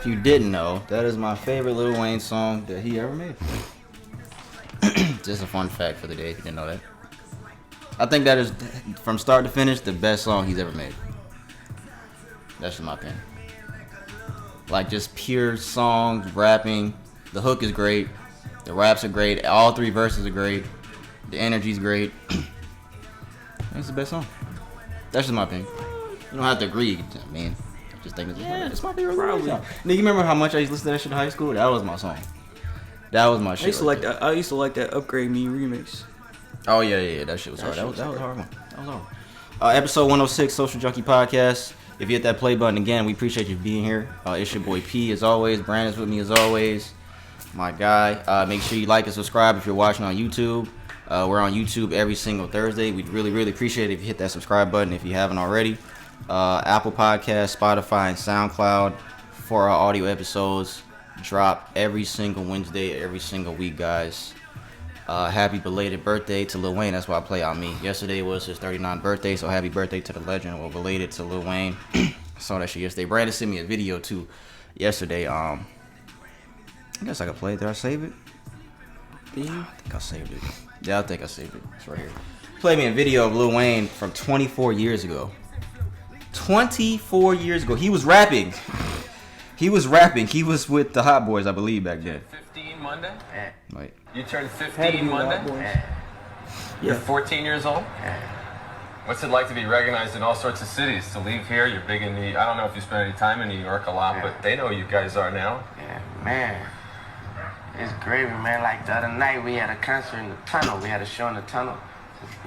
If you didn't know, that is my favorite Lil Wayne song that he ever made. Just a fun fact for the day if you didn't know that. I think that is, from start to finish, the best song he's ever made. That's just my opinion. Like, just pure songs, rapping. The hook is great. The raps are great. All three verses are great. The energy's great. It's the best song. That's just my opinion. You don't have to agree. I mean, I just think it's my favorite song. Nigga, you remember how much I used to listen to that shit in high school? That was my song. That was my shit. I used to like that Upgrade Me remix. Oh yeah. That shit was hard. That was a hard one. That was hard. Episode 106, Social Junkie Podcast. If you hit that play button again, we appreciate you being here. It's your boy P as always. Brandon's with me as always. My guy. Make sure you like and subscribe if you're watching on YouTube. We're on YouTube every single Thursday. We'd really, really appreciate it if you hit that subscribe button if you haven't already. Apple Podcasts, Spotify, and SoundCloud for our audio episodes. Drop every single Wednesday, every single week, guys. Happy belated birthday to Lil Wayne. That's why I play on me. Yesterday was his 39th birthday, so happy birthday to the legend. Well, belated to Lil Wayne. I saw that shit yesterday. Brandon sent me a video too yesterday. I guess I could play it. Did I save it? I think I saved it. Yeah, I think I saved it. It's right here. Play me a video of Lil Wayne from 24 years ago. 24 years ago. He was rapping. He was with the Hot Boys, I believe, back then. 15 Monday? Wait. You turned 15 Monday? You're 14 years old? What's it like to be recognized in all sorts of cities? To leave here, you're big in the... I don't know if you spend any time in New York a lot, but they know who you guys are now. Yeah, man. It's gravy, man. Like the other night, we had a concert in the tunnel. We had a show in the tunnel.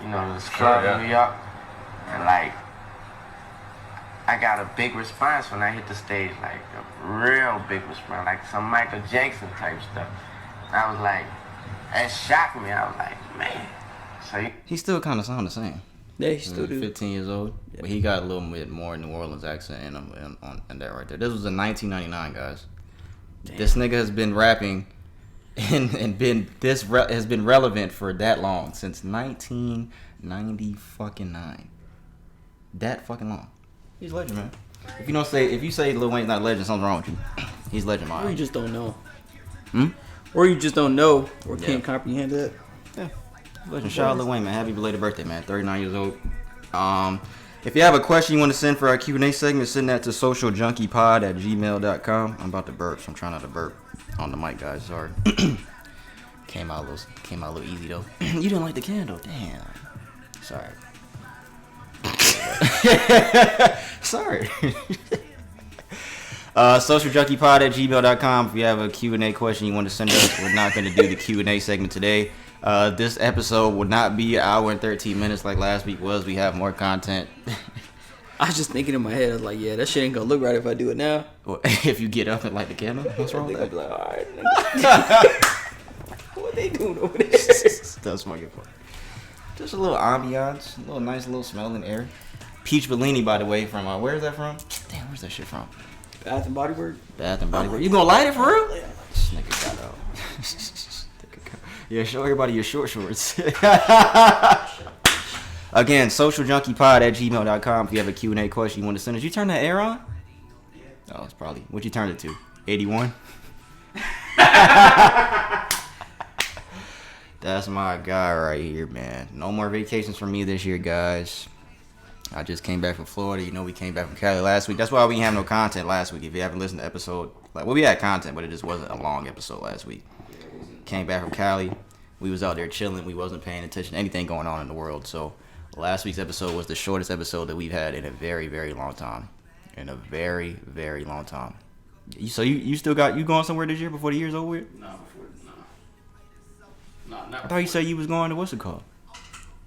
You know, this club in New York. And, like, I got a big response when I hit the stage. Like, a real big response. Like some Michael Jackson type stuff. And I was like, that shocked me. I was like, man. So he still kind of sound the same. Yeah, he still do. 15 years old. Yeah. But he got a little bit more New Orleans accent in him and that right there. This was in 1999, guys. Damn. This nigga has been rapping and has been relevant for that long, since 1999. That fucking long. He's a legend, man. If you say Lil Wayne's not a legend, something's wrong with you. He's a legend, man. Or you just don't know. Or you just don't know or can't comprehend it. Yeah. Legend. Shout out Lil Wayne, man. Happy belated birthday, man. 39 years old. If you have a question you want to send for our Q&A segment, send that to socialjunkiePod@gmail.com. I'm about to burp, so I'm trying not to burp on the mic, guys. Sorry. Came out a little easy though. You didn't like the candle, damn. Sorry. Sorry. SocialjunkiePod@gmail.com. If you have a Q&A question you want to send us, we're not going to do the Q&A segment today. This episode will not be an hour and 13 minutes like last week was. We have more content. I was just thinking in my head, I was like, yeah, that shit ain't gonna look right if I do it now. Well, if you get up and light the candle, what's wrong with that? I'd be like, alright. What they doing over there? That's fucking fun. Just a little ambiance, a little nice little smell in the air. Peach Bellini, by the way, from, where's that from? Damn, where's that shit from? Bath and Body Works? Bath and Body Works. You gonna light it for real? This nigga got out. Yeah, show everybody your short shorts. Again, socialjunkiePod@gmail.com. If you have a Q&A question you want to send us. You turn that air on? Oh, it's probably. What'd you turn it to? 81? That's my guy right here, man. No more vacations for me this year, guys. I just came back from Florida. You know, we came back from Cali last week. That's why we didn't have no content last week. If you haven't listened to episode, we had content, but it just wasn't a long episode last week. Came back from Cali. We was out there chilling. We wasn't paying attention to anything going on in the world. So last week's episode was the shortest episode that we've had in a very, very long time. In a very, very long time. So you still got, you going somewhere this year before the year's over with? No. I thought you said you was going to, what's it called?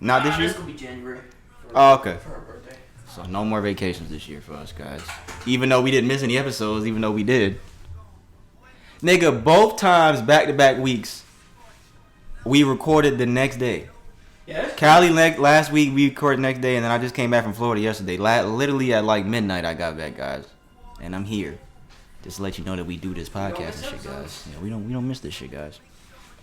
Not this year? It's gonna be January. Oh, okay. For her birthday. So no more vacations this year for us, guys. Even though we didn't miss any episodes, even though we did. Nigga, both times back-to-back weeks, we recorded the next day. Yes. Cali last week, we recorded the next day, and then I just came back from Florida yesterday. Literally at like midnight, I got back, guys. And I'm here. Just to let you know that we do this podcast and shit, guys. Yeah, we don't miss this shit, guys.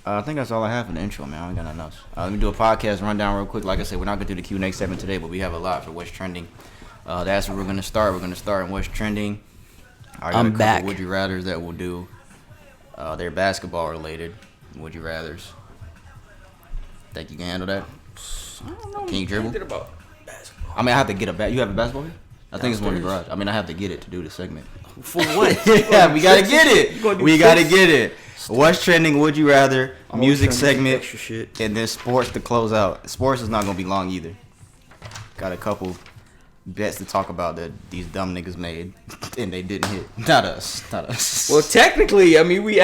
I think that's all I have for the intro, man. I ain't got nothing else. Let me do a podcast rundown real quick. Like I said, we're not going to do the Q&A segment today, but we have a lot for what's trending. That's where we're going to start. We're going to start in what's trending. I'm back. Would you rather's that we'll do. They're basketball related. Would you rather's? Think you can handle that? I don't know. Can you dribble? About basketball. I mean, I have to get a bat. You have a basketball here? I think it's one in the garage. I mean, I have to get it to do the segment. For what? Yeah, we gotta get it. We gotta get it. What's trending? Would you rather? Music segment, extra shit. and then sports to close out. Sports is not gonna be long either. Got a couple bets to talk about that these dumb niggas made, and they didn't hit. Not us. Well, technically, I mean, we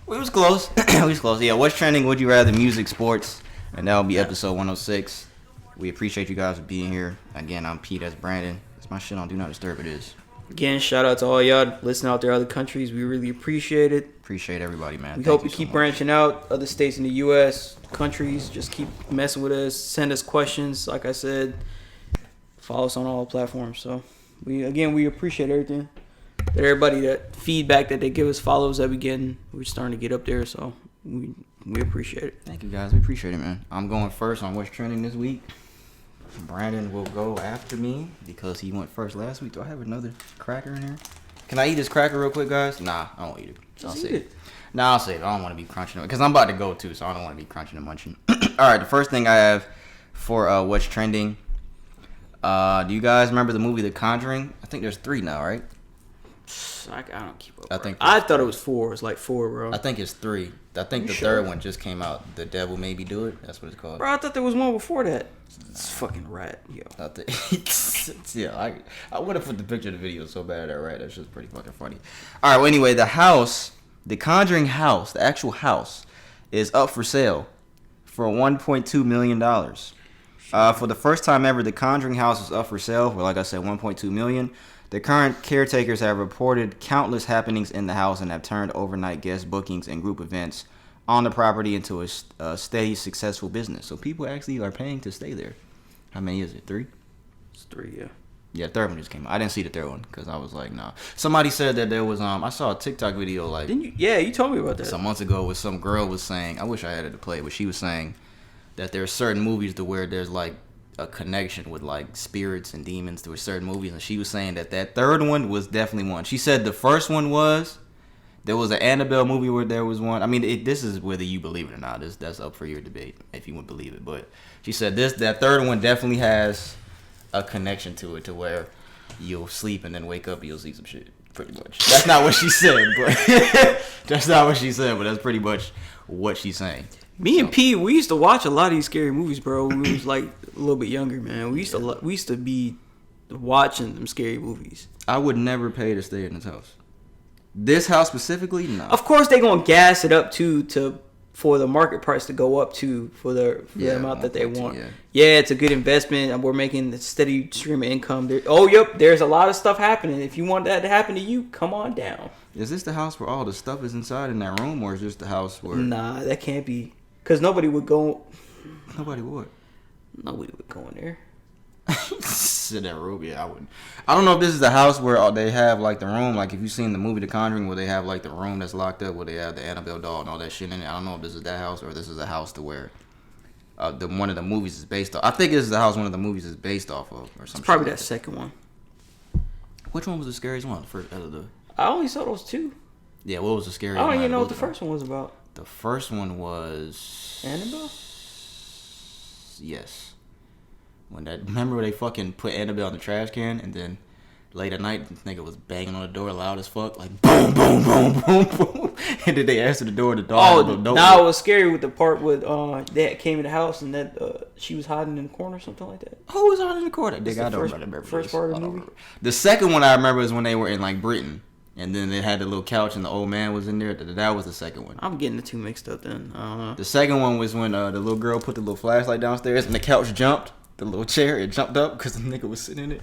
was close. We was close. Yeah. What's trending? Would you rather? Music, sports, and that'll be episode 106. We appreciate you guys for being here. Again, I'm Pete. That's Brandon. It's my shit on Do Not Disturb. It is. Again, shout out to all y'all listening out there, other countries. We really appreciate it. Appreciate everybody, man. We hope you keep branching out. Other states in the U.S., countries, just keep messing with us. Send us questions. Like I said, follow us on all platforms. So, we appreciate everything. That everybody, that feedback that they give us, follows that we getting. We're starting to get up there, so we appreciate it. Thank you, guys. We appreciate it, man. I'm going first on what's trending this week. Brandon will go after me because he went first last week. Do I have another cracker in here? Can I eat this cracker real quick, guys? Nah, I won't eat it. I'll save it. Nah, I'll save it. I don't want to be crunching it because I'm about to go too, so I don't want to be crunching and munching. All right, the first thing I have for what's trending. Do you guys remember the movie The Conjuring? I think there's 3 now, right? I don't keep up. I thought it was 4. It's like 4, bro. I think it's 3. I think the third one just came out. The Devil Made Me Do It. That's what it's called. Bro, I thought there was one before that. It's fucking rat, yo. Yeah, I would have put the picture of the video so bad at that, right? That's just pretty fucking funny. All right, well, anyway, the Conjuring house, the actual house, is up for sale for $1.2 million. For the first time ever, the Conjuring house is up for sale for, like I said, $1.2 million. The current caretakers have reported countless happenings in the house and have turned overnight guest bookings and group events on the property into a steady, successful business. So people actually are paying to stay there. How many is it? 3? It's 3, yeah. Yeah, third one just came out. I didn't see the third one because I was like, nah. Somebody said that there was I saw a TikTok video like. Didn't you? Yeah, you told me about that. Some months ago, where some girl was saying, I wish I had it to play, but she was saying that there are certain movies to where there's like a connection with like spirits and demons to certain movies, and she was saying that third one was definitely one. She said the first one was there was an Annabelle movie where there was one. I mean, this is whether you believe it or not. That's up for your debate if you would believe it. But she said that third one definitely has a connection to it, to where you'll sleep and then wake up and you'll see some shit. Pretty much. That's not what she said, but that's not what she said. But that's pretty much what she's saying. Me and P, we used to watch a lot of these scary movies, bro. When we was like a little bit younger, man. We used to be watching them scary movies. I would never pay to stay in this house. This house specifically, no. Of course, they gonna gas it up for the market price to go up for the amount that they want. Yeah, it's a good investment, and we're making a steady stream of income. There's a lot of stuff happening. If you want that to happen to you, come on down. Is this the house where all the stuff is inside in that room, or is this the house where? Nah, that can't be. Because nobody would go. Nobody would. Nobody would go in there. In that room, yeah, I wouldn't. I don't know if this is the house where they have like the room, like if you've seen the movie The Conjuring, where they have like the room that's locked up, where they have the Annabelle doll and all that shit in it. I don't know if this is that house or this is a house to where one of the movies is based off. I think this is the house one of the movies is based off of, or something. Probably that second one. Which one was the scariest one? First out of the. I only saw those 2. Yeah, what was the scariest one? I don't even know what the first one was about. The first one was Annabelle? Yes. Remember when they fucking put Annabelle in the trash can, and then late at night, this nigga was banging on the door loud as fuck, like boom, boom, boom, boom, boom, and then they answered the door, the dog. It was scary with the part with they came in the house and that she was hiding in the corner or something like that. Who was hiding in the corner? Nigga, I don't remember. First part of the movie. The second one I remember is when they were in like Britain. And then they had the little couch and the old man was in there. That was the second one. I'm getting the 2 mixed up then. The second one was when the little girl put the little flashlight downstairs and the couch jumped. The little chair, it jumped up because the nigga was sitting in it.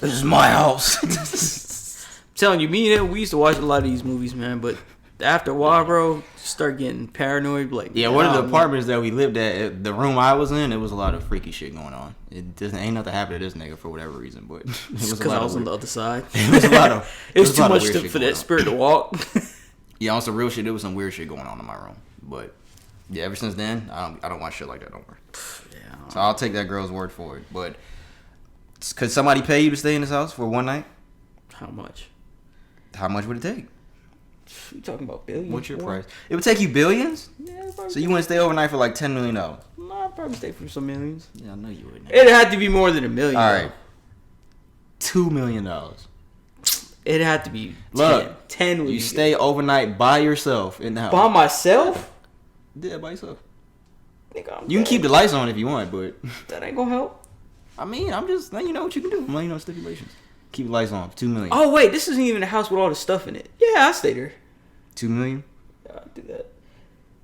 This is my house. I'm telling you, me and him, we used to watch a lot of these movies, man. But after a while, bro, you start getting paranoid. Like, yeah, one of the apartments that we lived at, the room I was in, it was a lot of freaky shit going on. Ain't nothing happened to this nigga for whatever reason, but it was because I was on the other side. It was a lot of. It was too much for that spirit to walk. Yeah, on some real shit, there was some weird shit going on in my room, but yeah, ever since then, I don't watch shit like that no more. Yeah, so I'll take that girl's word for it. But could somebody pay you to stay in this house for one night? How much? How much would it take? You talking about billions? What's your price? It would take you billions? Yeah, so you wouldn't stay overnight for like $10 million? No, I'd probably stay for some millions. Yeah, I know you wouldn't. It had to be more than $1 million. All right. $2 million. It had to be 10. Look, 10 would you be stay good. overnight by yourself in the house. By myself? Yeah, by yourself. Nigga, You can keep the lights on if you want, but that ain't gonna help. I mean, I'm just letting you know what you can do. I'm letting you know stipulations. Keep the lights on. $2 million. Oh wait, this isn't even a house with all the stuff in it. Yeah, I'll stay there. $2 million. Yeah, I'll do that.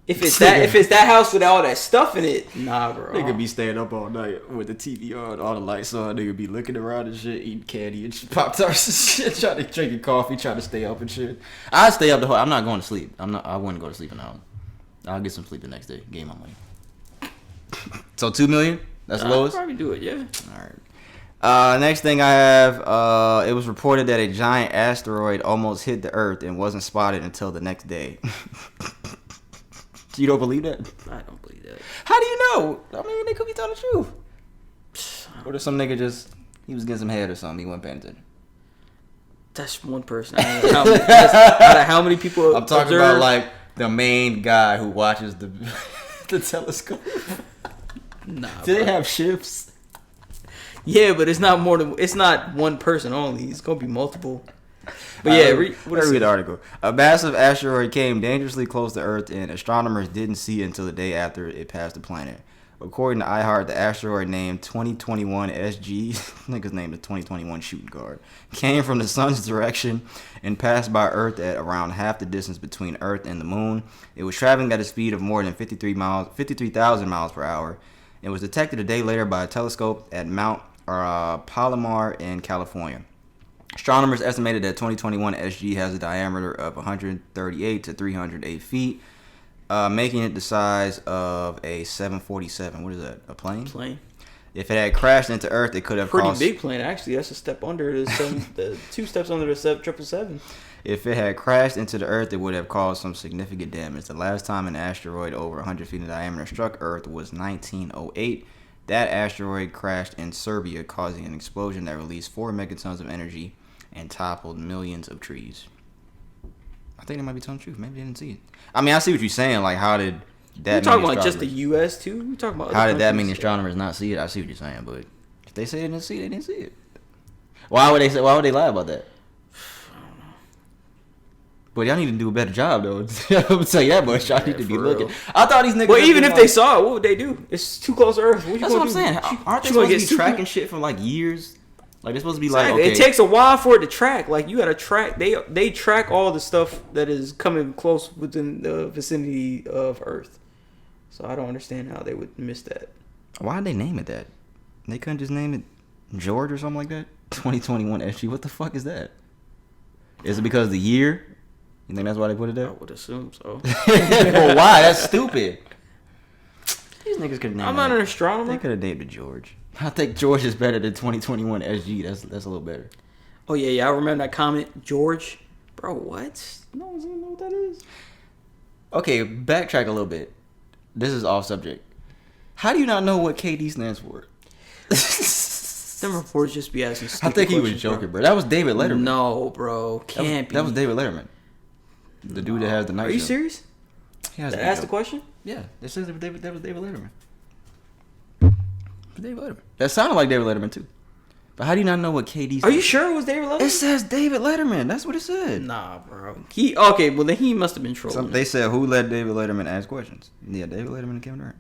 If it's that house with all that stuff in it, nah, bro. They could be staying up all night with the TV on, all the lights on. They could be looking around and shit, eating candy and Pop Tarts and shit, trying to drinking coffee, trying to stay up and shit. I stay up the whole. I'm not going to sleep. I wouldn't go to sleep in the house. I'll get some sleep the next day. Gain my money. So $2 million. That's the lowest. I'll probably do it. Yeah. All right. Next thing I have, it was reported that a giant asteroid almost hit the Earth and wasn't spotted until the next day. You don't believe that? I don't believe that. How do you know? I mean, they could be telling the truth. Or there's some nigga he was getting some head or something. He wasn't paying attention. That's one person. I don't know out of how many people I'm talking about like the main guy who watches the the telescope. Nah. Do they have shifts? Yeah, but it's not one person only. It's gonna be multiple. But yeah, read the article. A massive asteroid came dangerously close to Earth, and astronomers didn't see it until the day after it passed the planet. According to iHeart, the asteroid named 2021 SG, nigga's name is 2021 Shooting Guard, came from the sun's direction and passed by Earth at around half the distance between Earth and the moon. It was traveling at a speed of more than 53,000 miles per hour. It was detected a day later by a telescope at Mount Palomar in California. Astronomers estimated that 2021 SG has a diameter of 138 to 308 feet, making it the size of a 747. What is that? A plane? Plane. If it had crashed into Earth, it could have pretty big plane actually. That's a step under the 2 steps under the 777. If it had crashed into the Earth, it would have caused some significant damage. The last time an asteroid over 100 feet in diameter struck Earth was 1908. That asteroid crashed in Serbia, causing an explosion that released 4 megatons of energy and toppled millions of trees. I think they might be telling the truth. Maybe they didn't see it. I mean, I see what you're saying. Like, how did that? You talking about just the U.S. too? You talking about how did that mean the astronomers not see it? I see what you're saying, but if they say they didn't see it, they didn't see it. Why would they lie about that? I don't know. But y'all need to do a better job, though. I'm gonna tell you that much. Y'all need to be looking. Real. I thought these niggas. Well, even if they saw it, what would they do? It's too close to Earth. That's what I'm saying. Aren't they supposed to be tracking shit for like years? Like they're supposed to be like, okay. It takes a while for it to track. Like you gotta track. They track all the stuff that is coming close within the vicinity of Earth. So I don't understand how they would miss that. Why did they name it that? They couldn't just name it George or something like that. 2021 SG. What the fuck is that? Is it because of the year? You think that's why they put it there? I would assume so. Well, why? That's stupid. These niggas could name. I'm not an astronomer. They could have named it George. I think George is better than 2021 SG. That's a little better. Oh yeah. I remember that comment, George. Bro, what? No one's gonna know what that is. Okay, backtrack a little bit. This is off subject. How do you not know what KD stands for? Them reporters just be asking stupid I think he was joking, bro. That was David Letterman. No, bro. Can't be. That was David Letterman. The dude that has the night show. Are you serious? He has that asked the question? Yeah. It says that was David Letterman. David Letterman. That sounded like David Letterman, too. But how do you not know what KD said? Are you sure it was David Letterman? It says David Letterman. That's what it said. Nah, bro. Okay, well, then he must have been trolling. They said, who let David Letterman ask questions? Yeah, David Letterman and Kevin Durant.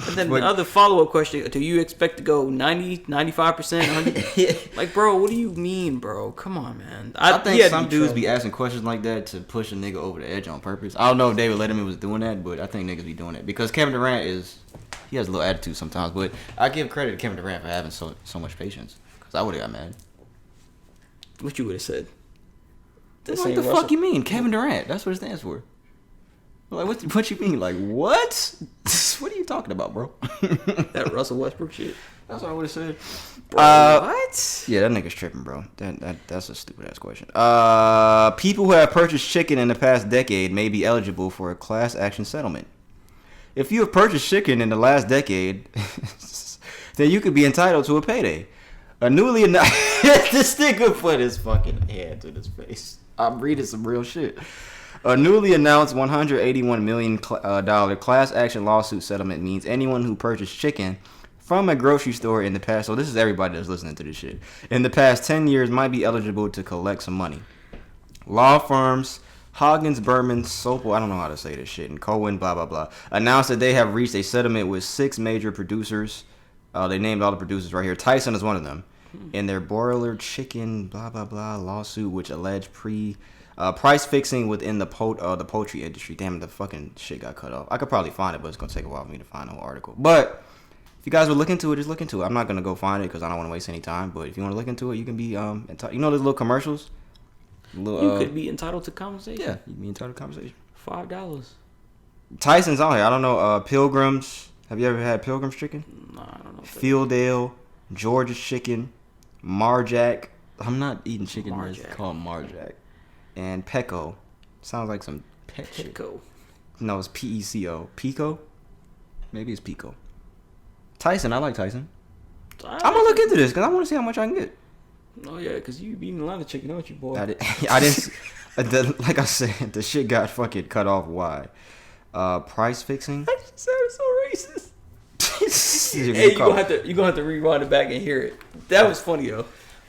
And then the other follow-up question, do you expect to go 90, 95%, 100? Like, bro, what do you mean, bro? Come on, man. I think some dudes be asking questions like that to push a nigga over the edge on purpose. I don't know if David Letterman was doing that, but I think niggas be doing that. Because Kevin Durant he has a little attitude sometimes, but I give credit to Kevin Durant for having so much patience. Because I would have got mad. What you would have said? What the fuck you mean? Kevin Durant. That's what it stands for. Like, what you mean? Like, what? What are you talking about, bro? That Russell Westbrook shit. That's what I would have said. Bro, what? Yeah, that nigga's tripping, bro. That's a stupid ass question. People who have purchased chicken in the past decade may be eligible for a class action settlement. If you have purchased chicken in the last decade, then you could be entitled to a payday. A newly announced this nigga put his fucking hand to his face. I'm reading some real shit. A newly announced $181 million class action lawsuit settlement means anyone who purchased chicken from a grocery store in the past, so this is everybody that's listening to this shit, in the past 10 years might be eligible to collect some money. Law firms Hoggins, Birdman, Sopel, I don't know how to say this shit, and Cohen, blah, blah, blah, announced that they have reached a settlement with 6 major producers. They named all the producers right here. Tyson is one of them. In their broiler chicken, blah, blah, blah, lawsuit, which alleged price fixing within the poultry industry. Damn, the fucking shit got cut off. I could probably find it, but it's going to take a while for me to find the whole article. But if you guys would look into it, just look into it. I'm not going to go find it because I don't want to waste any time. But if you want to look into it, you can be, you know those little commercials? You could be entitled to compensation. Yeah, you can be entitled to compensation. $5. Tyson's on here. I don't know. Pilgrims. Have you ever had Pilgrim's chicken? No, I don't know. Fieldale, George's chicken, Marjack. I'm not eating chicken that's called Marjack. And Pecco. Sounds like some pet shit. Pecco. No, it's P-E-C-O. Pico? Maybe it's Pico. Tyson. I like Tyson. I'm going to look into this because I want to see how much I can get. Oh, yeah, because you be eating a lot of chicken, don't you, boy? I didn't... like I said, the shit got fucking cut off. Why? Price fixing? I just sounded so racist. Hey, you gonna have to rewind it back and hear it. That was funny though.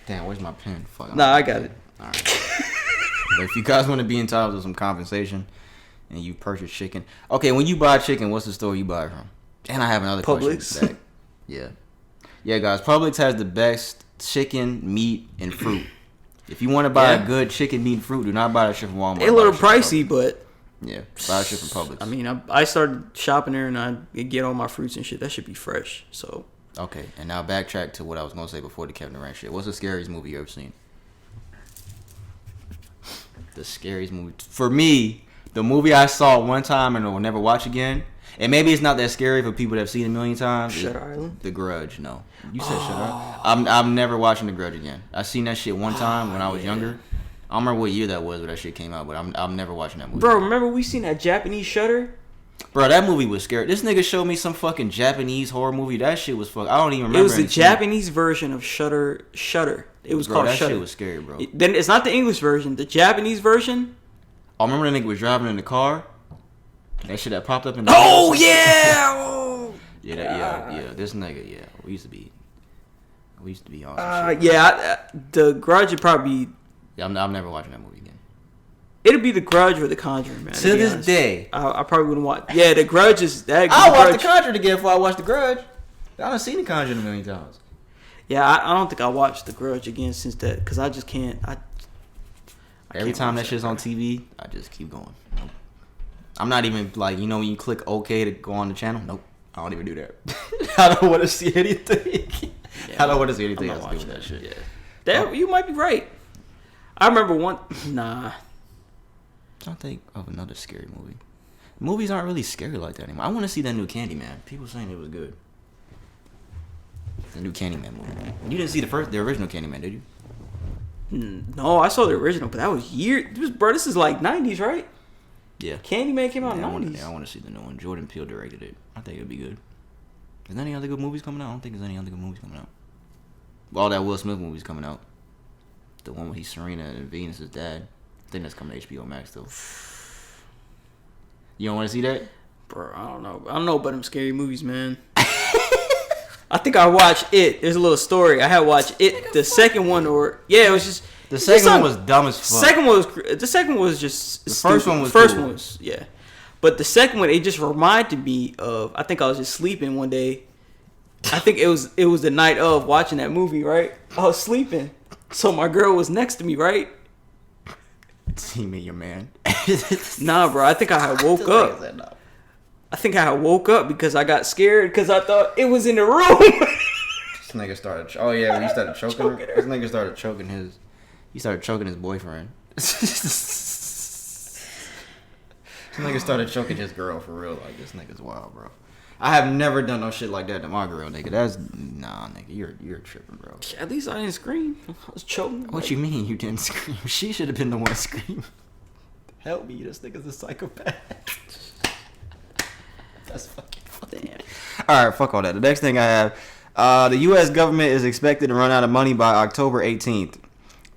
Damn, where's my pen? Fuck. Nah, I got it. All right. But if you guys want to be entitled to some compensation and you purchase chicken, okay, when you buy chicken, what's the store you buy it from? And I have another Publix. question. Yeah, guys. Publix has the best chicken, meat, and fruit. If you want to buy a good chicken, meat, and fruit, do not buy that shit from Walmart. They're a little pricey, but. Yeah, buy shit from Publix. I mean, I started shopping there and I get all my fruits and shit. That should be fresh. So. Okay, and now backtrack to what I was gonna say before the Kevin Durant shit. What's the scariest movie you ever seen? The scariest movie for me, the movie I saw one time and will never watch again. And maybe it's not that scary for people that have seen it a million times. Shutter Island. The Grudge. No, you said Shutter Island. I'm never watching The Grudge again. I seen that shit one time when I was younger. I don't remember what year that was when that shit came out, but I'm never watching that movie. Bro, remember we seen that Japanese Shutter? Bro, that movie was scary. This nigga showed me some fucking Japanese horror movie. That shit was fuck. I don't even remember. It was the Japanese version of Shutter. It was called that Shutter. That shit was scary, bro. Then it's not the English version. The Japanese version. I remember that nigga was driving in the car. That shit that popped up in the yeah. This nigga, yeah. We used to be on some shit. The Grudge would probably. Yeah, I'm never watching that movie again. It'll be The Grudge or The Conjuring, man. To this day, I probably wouldn't watch. Yeah, The Grudge is that. I'll watch The Conjuring again before I watch The Grudge. I done seen The Conjuring a million times. Yeah, I don't think I watched The Grudge again since that because I just can't. Every time that shit's on TV, I just keep going. Nope. I'm not even like when you click OK to go on the channel. Nope, I don't even do that. I don't want to see anything. I don't want to see anything else do with that shit. Yeah, you might be right. I remember one. Nah. I don't think of another scary movie. Movies aren't really scary like that anymore. I want to see that new Candyman. People saying it was good. The new Candyman movie. You didn't see the original Candyman, did you? No, I saw the original, but that was years. Bro, this is like 90s, right? Yeah. Candyman came out in the 90s. I want to see the new one. Jordan Peele directed it. I think it'd be good. Is there any other good movies coming out? I don't think there's any other good movies coming out. All that Will Smith movie's coming out. The one where he's Serena and Venus' dad. I think that's coming to HBO Max though. You don't want to see that? Bro, I don't know about them scary movies, man. I think I watched it. There's a little story. I had watched it. The second one, it was just. The second one was dumb as fuck. The second one was just. The stupid. first one was. First cool. one was but the second one, it just reminded me of. I think I was just sleeping one day. I think it was the night of watching that movie. Right, I was sleeping, so my girl was next to me. Right. See me, your man. Nah, bro. I think I had woke up. I think I woke up because I got scared because I thought it was in the room. This nigga started. Oh yeah, when he started choking her. This nigga started choking his. He started choking his boyfriend. This nigga started choking his girl for real. Like this nigga's wild, bro. I have never done no shit like that to my girl, nigga. Nigga. You're tripping, bro. At least I didn't scream. I was choking. What you mean you didn't scream? She should have been the one to scream. Help me, this nigga's a psychopath. That's fucking funny. Damn. Alright, fuck all that. The next thing I have, The U.S. government is expected to run out of money by October 18th.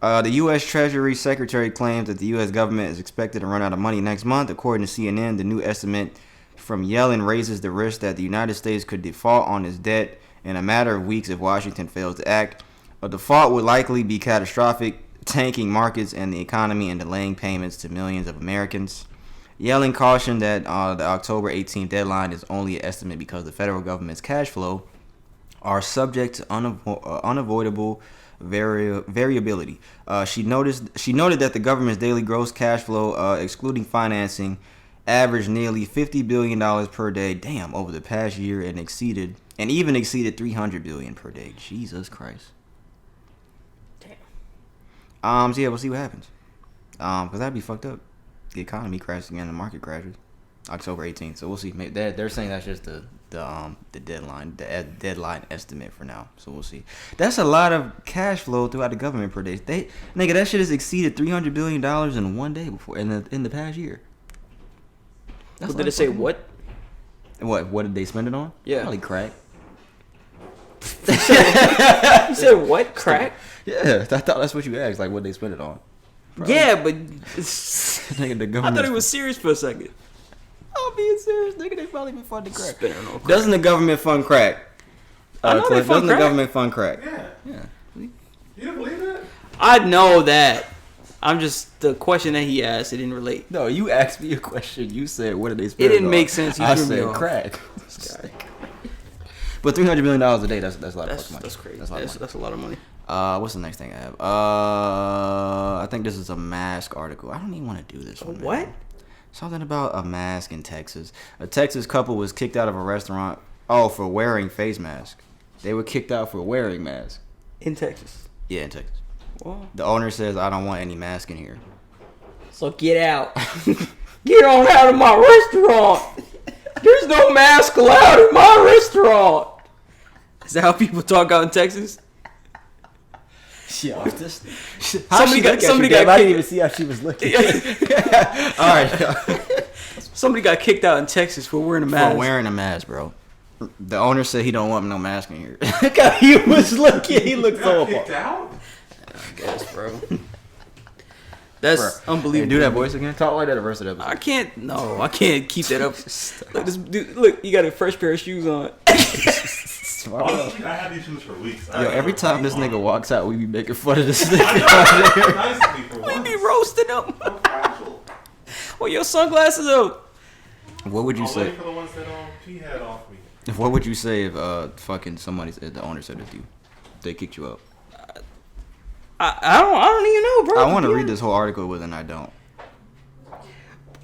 The U.S. Treasury Secretary claims that the U.S. government is expected to run out of money next month. According to CNN, the new estimate from Yellen raises the risk that the United States could default on its debt in a matter of weeks if Washington fails to act. A default would likely be catastrophic, tanking markets and the economy and delaying payments to millions of Americans. Yellen cautioned that the October 18th deadline is only an estimate because the federal government's cash flow are subject to unavoidable variability. She noted that the government's daily gross cash flow, excluding financing, averaged nearly $50 billion per day. Damn, over the past year, and even exceeded $300 billion per day. Jesus Christ. So yeah, we'll see what happens. Cause that'd be fucked up. The economy crashes again, the market crashes. October 18th. So we'll see. They're saying that's just the deadline estimate for now. So we'll see. That's a lot of cash flow throughout the government per day. That shit has exceeded $300 billion in one day before in the past year. Well, did it say what? What did they spend it on? Yeah. Probably crack. You said what? Crack? Yeah, I thought that's what you asked. Like, what they spend it on? Probably. Yeah, but Nigga, the I government. thought it was serious for a second. I'm being serious, nigga. They probably been funding crack. Spinning on crack. Doesn't the government fund crack? I know they fund doesn't crack. the government fund crack? Yeah. Yeah. You don't believe that? I know that. I'm just the question that he asked. It didn't relate. No, you asked me a question. You said, "What did they spend?" It didn't on? make sense. You I threw me said off. crack. This guy. But $300 million a day. That's a lot of money. That's crazy. That's a lot of money. That's a lot of money. What's the next thing I have? I think this is a mask article. I don't even want to do this one. What? Man. Something about a mask in Texas. A Texas couple was kicked out of a restaurant. For wearing face mask. They were kicked out for wearing masks. In Texas. Yeah, in Texas. Wow. The owner says, "I don't want any mask in here." So get out. Get on out of my restaurant. There's no mask allowed in my restaurant. Is that how people talk out in Texas? Yeah, Somebody got I kicked. didn't even see how she was looking. All right. Somebody got kicked out in Texas for wearing a mask. For wearing a mask, bro. The owner said he don't want no mask in here. Look how he was looking. He looked so Kicked apart. out? I guess, bro. That's Bro. unbelievable. Hey, do that voice again. Talk like that the rest of the episode. I can't. No, I can't keep that up. Look, this dude, look, you got a fresh pair of shoes on. Honestly, I had these shoes for weeks. Yo, every time this nigga walks out, we be making fun of this nigga. Nice to me for We once. be roasting them. I'm fragile. Well, your sunglasses out. What would you I'm say? waiting for the ones that P had off me. What would you say if fucking somebody said the owner said it to you? They kicked you out. I don't even know, bro. I want to read this whole article with, and I don't.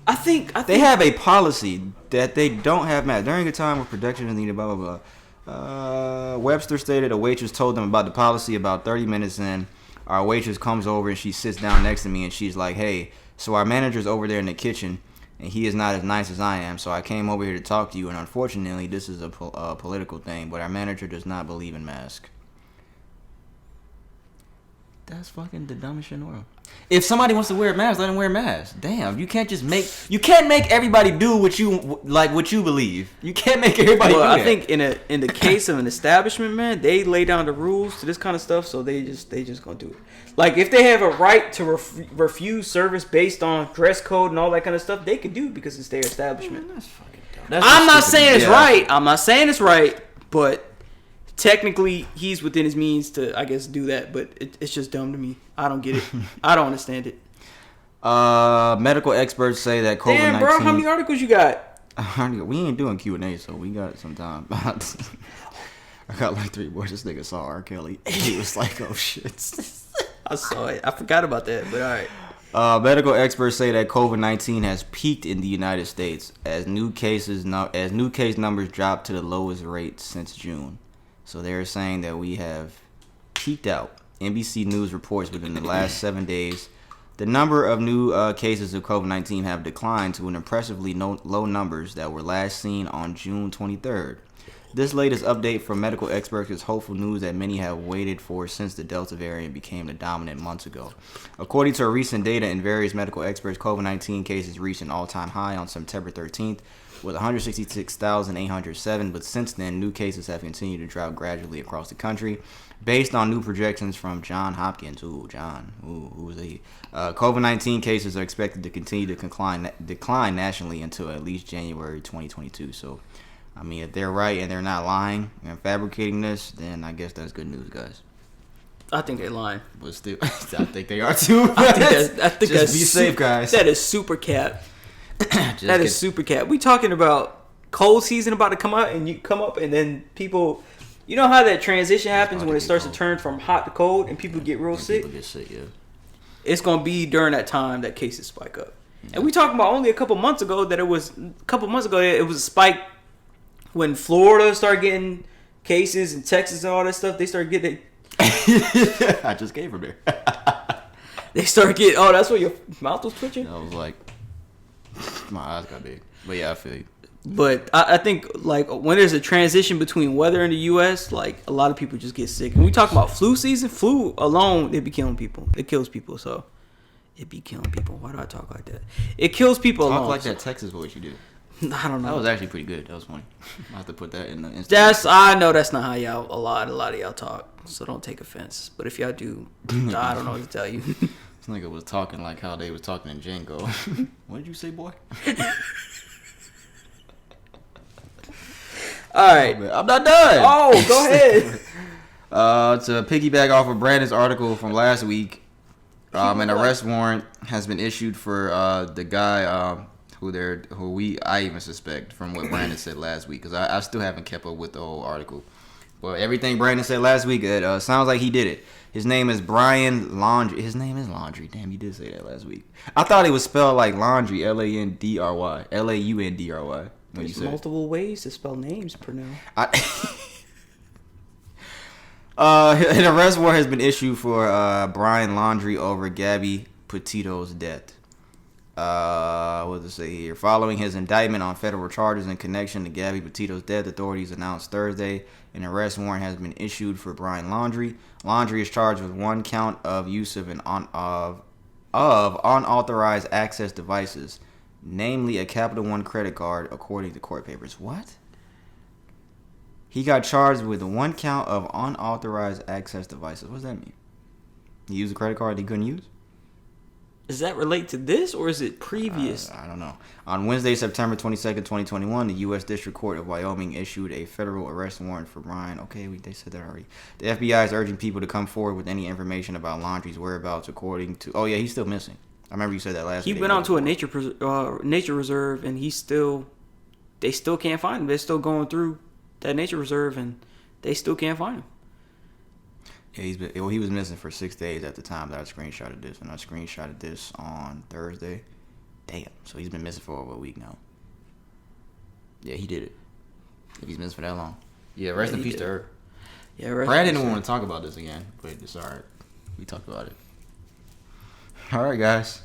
I think They have a policy that they don't have masks during a time of protection is needed. Blah blah blah. Webster stated a waitress told them about the policy about 30 minutes in. Our waitress comes over and she sits down next to me and she's like, "Hey, so our manager's over there in the kitchen and he is not as nice as I am. So I came over here to talk to you. And unfortunately, this is a political thing, but our manager does not believe in masks." That's fucking the dumbest shit in the world. If somebody wants to wear a mask, let them wear a mask. Damn, you can't make everybody do what you believe. You can't make everybody. Well, do that. I think in the case of an establishment, man, they lay down the rules to this kind of stuff, so they just gonna do it. Like if they have a right to refuse service based on dress code and all that kind of stuff, they could do it because it's their establishment. Man, that's fucking dumb. I'm not saying it's right. I'm not saying it's right, but technically he's within his means to, I guess, do that. But it's just dumb to me. I don't get it. I don't understand it. Medical experts say that COVID-19. Damn, bro, how many articles you got? We ain't doing Q&A, so we got some time. I got like 3 boys. This nigga saw R. Kelly. He was like, "Oh shit." I saw it. I forgot about that, but all right. Medical experts say that COVID-19 has peaked in the United States as new case numbers drop to the lowest rate since June. So they're saying that we have peaked out. NBC News reports within the last 7 days, the number of new cases of COVID-19 have declined to an impressively low numbers that were last seen on June 23rd. This latest update from medical experts is hopeful news that many have waited for since the Delta variant became the dominant months ago. According to recent data and various medical experts, COVID-19 cases reached an all-time high on September 13th with 166,807, but since then, new cases have continued to drop gradually across the country. Based on new projections from Johns Hopkins, who's he? COVID-19 cases are expected to continue to decline nationally until at least January 2022. So, I mean, if they're right and they're not lying and fabricating this, then I guess that's good news, guys. I think they're lying. But still, I think they are too. I think Just be safe, guys. That is super cap. That is super cap. We talking about cold season about to come out, and you come up, and then people, you know how that transition happens when it starts to turn from hot to cold, and people get real sick. People get sick, yeah. It's gonna be during that time that cases spike up. And we talking about only a couple months ago it was a spike. When Florida started getting cases and Texas and all that stuff, they started getting. I just came from there. They started getting. Oh, that's why your mouth was twitching. I was like, my eyes got big. But yeah, I feel you. But I think like when there's a transition between weather in the U.S., like a lot of people just get sick. And we talk about flu season. Flu alone, it be killing people. It kills people. So it be killing people. Why do I talk like that? It kills people alone. Talk like that Texas voice you do. I don't know. That was actually pretty good. That was funny. I have to put that in the Instagram. I know that's not how a lot of y'all talk. So don't take offense. But if y'all do, I don't know what to tell you. This nigga was talking like how they was talking in Django. What did you say, boy? All right. I'm not done. Oh, go ahead. To piggyback off of Brandon's article from last week, an arrest warrant has been issued for the guy I even suspect from what Brandon said last week, because I still haven't kept up with the whole article. But everything Brandon said last week, it sounds like he did it. His name is Brian Laundrie. His name is Laundrie. Damn, you did say that last week. I thought it was spelled like laundry, Landry, Laundry. There's multiple ways to spell names per now. An arrest warrant has been issued for Brian Laundrie over Gabby Petito's death. What does it say here? Following his indictment on federal charges in connection to Gabby Petito's death, authorities announced Thursday an arrest warrant has been issued for Brian Laundrie. Laundrie is charged with one count of use of unauthorized access devices, namely a Capital One credit card, according to court papers. What? He got charged with one count of unauthorized access devices. What does that mean? He used a credit card he couldn't use? Does that relate to this, or is it previous? I don't know. On Wednesday, September 22nd, 2021, the U.S. District Court of Wyoming issued a federal arrest warrant for Brian. Okay, they said that already. The FBI is urging people to come forward with any information about Laundrie's whereabouts, according to... Oh, yeah, he's still missing. I remember you said that last week. He went on to a nature reserve, and they still can't find him. They're still going through that nature reserve, and they still can't find him. Yeah, he was missing for 6 days at the time that I screenshotted this, and I screenshotted this on Thursday. Damn, so he's been missing for over a week now. Yeah, he did it. If he's missing for that long. Yeah, rest in peace to her. Yeah, rest Brad didn't want to talk about this again, but it's alright. We talked about it. Alright, guys.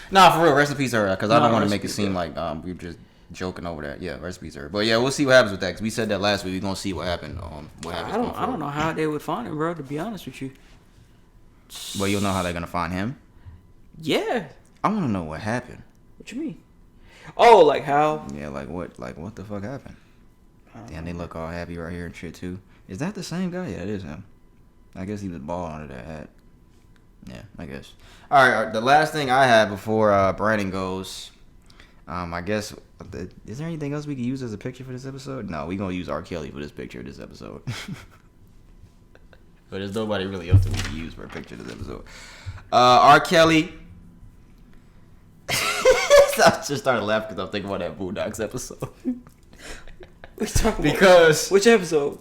Nah, for real, rest in peace to her, because I don't want to make it seem like we were just joking over that. Yeah, rest in peace to her. But yeah, we'll see what happens with that, because we said that last week. We're going to see what happened. I don't know how they would find him, bro, to be honest with you. Well, you'll know how they're going to find him? Yeah. I want to know what happened. What you mean? Oh, like how? Yeah, like what the fuck happened? Damn, they look all happy right here and shit, too. Is that the same guy? Yeah, it is him. I guess he was bald under that hat. Yeah, I guess. All right, the last thing I have before Brandon goes, I guess, is there anything else we can use as a picture for this episode? No, we're going to use R. Kelly for this picture of this episode. But there's nobody really else that we can use for a picture of this episode. R. Kelly. I just started laughing because I'm thinking about that Boondocks episode. Because which episode?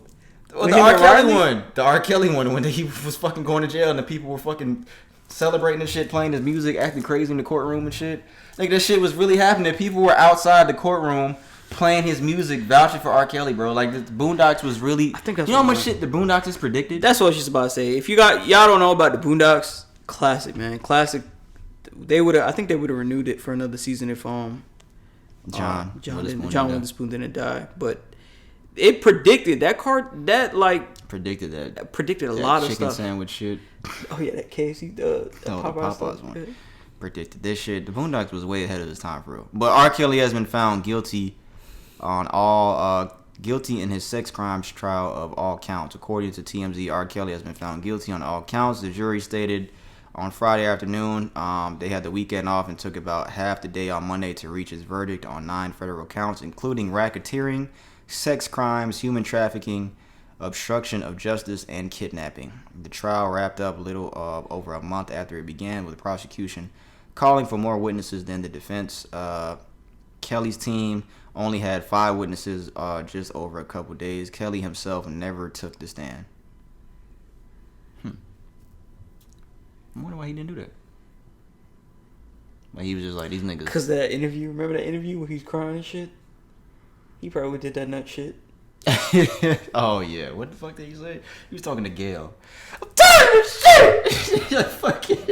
Well, the R. Kelly one. The R. Kelly one when he was fucking going to jail and the people were fucking celebrating and shit, playing his music, acting crazy in the courtroom and shit. Like, that shit was really happening. People were outside the courtroom playing his music, vouching for R. Kelly, bro. Like, the Boondocks was really... I think that's, you know how much shit the Boondocks has predicted? That's what I was just about to say. If y'all don't know about the Boondocks, classic, man. Classic. I think they would have renewed it for another season if John Witherspoon didn't die. But it predicted that card that like predicted a that lot of chicken stuff. sandwich shit. Oh yeah, that KFC the Popeyes one. Yeah. Predicted this shit. The Boondocks was way ahead of his time for real. But R. Kelly has been found guilty in his sex crimes trial of all counts. According to TMZ, R. Kelly has been found guilty on all counts. The jury stated on Friday afternoon they had the weekend off and took about half the day on Monday to reach his verdict on 9 federal counts, including racketeering, sex crimes, human trafficking, obstruction of justice, and kidnapping. The trial wrapped up a little over a month after it began, with the prosecution calling for more witnesses than the defense. Kelly's team only had 5 witnesses just over a couple days. Kelly himself never took the stand. I wonder why he didn't do that. Like he was just like, these niggas. Because that interview, remember that interview where he's crying and shit? He probably did that nut shit. Oh yeah, what the fuck did he say? He was talking to Gail. I'm tired of shit. Like, fucking.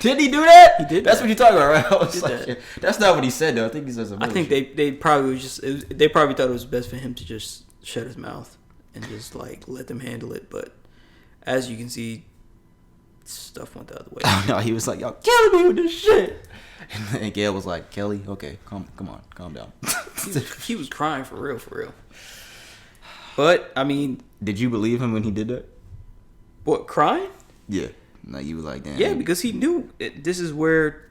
Didn't he do that? He did. That's what you're talking about, right? I was like, that. That's not what he said though. I think he said something. I think they probably was just they probably thought it was best for him to just shut his mouth and just like let them handle it. But as you can see, stuff went the other way. Oh no, he was like, y'all killing me with this shit. And Gail was like, Kelly, okay, come on, calm down. He was crying for real. But I mean, did you believe him when he did that? What, crying? Yeah, like you were like, damn. Yeah, because he knew this is where.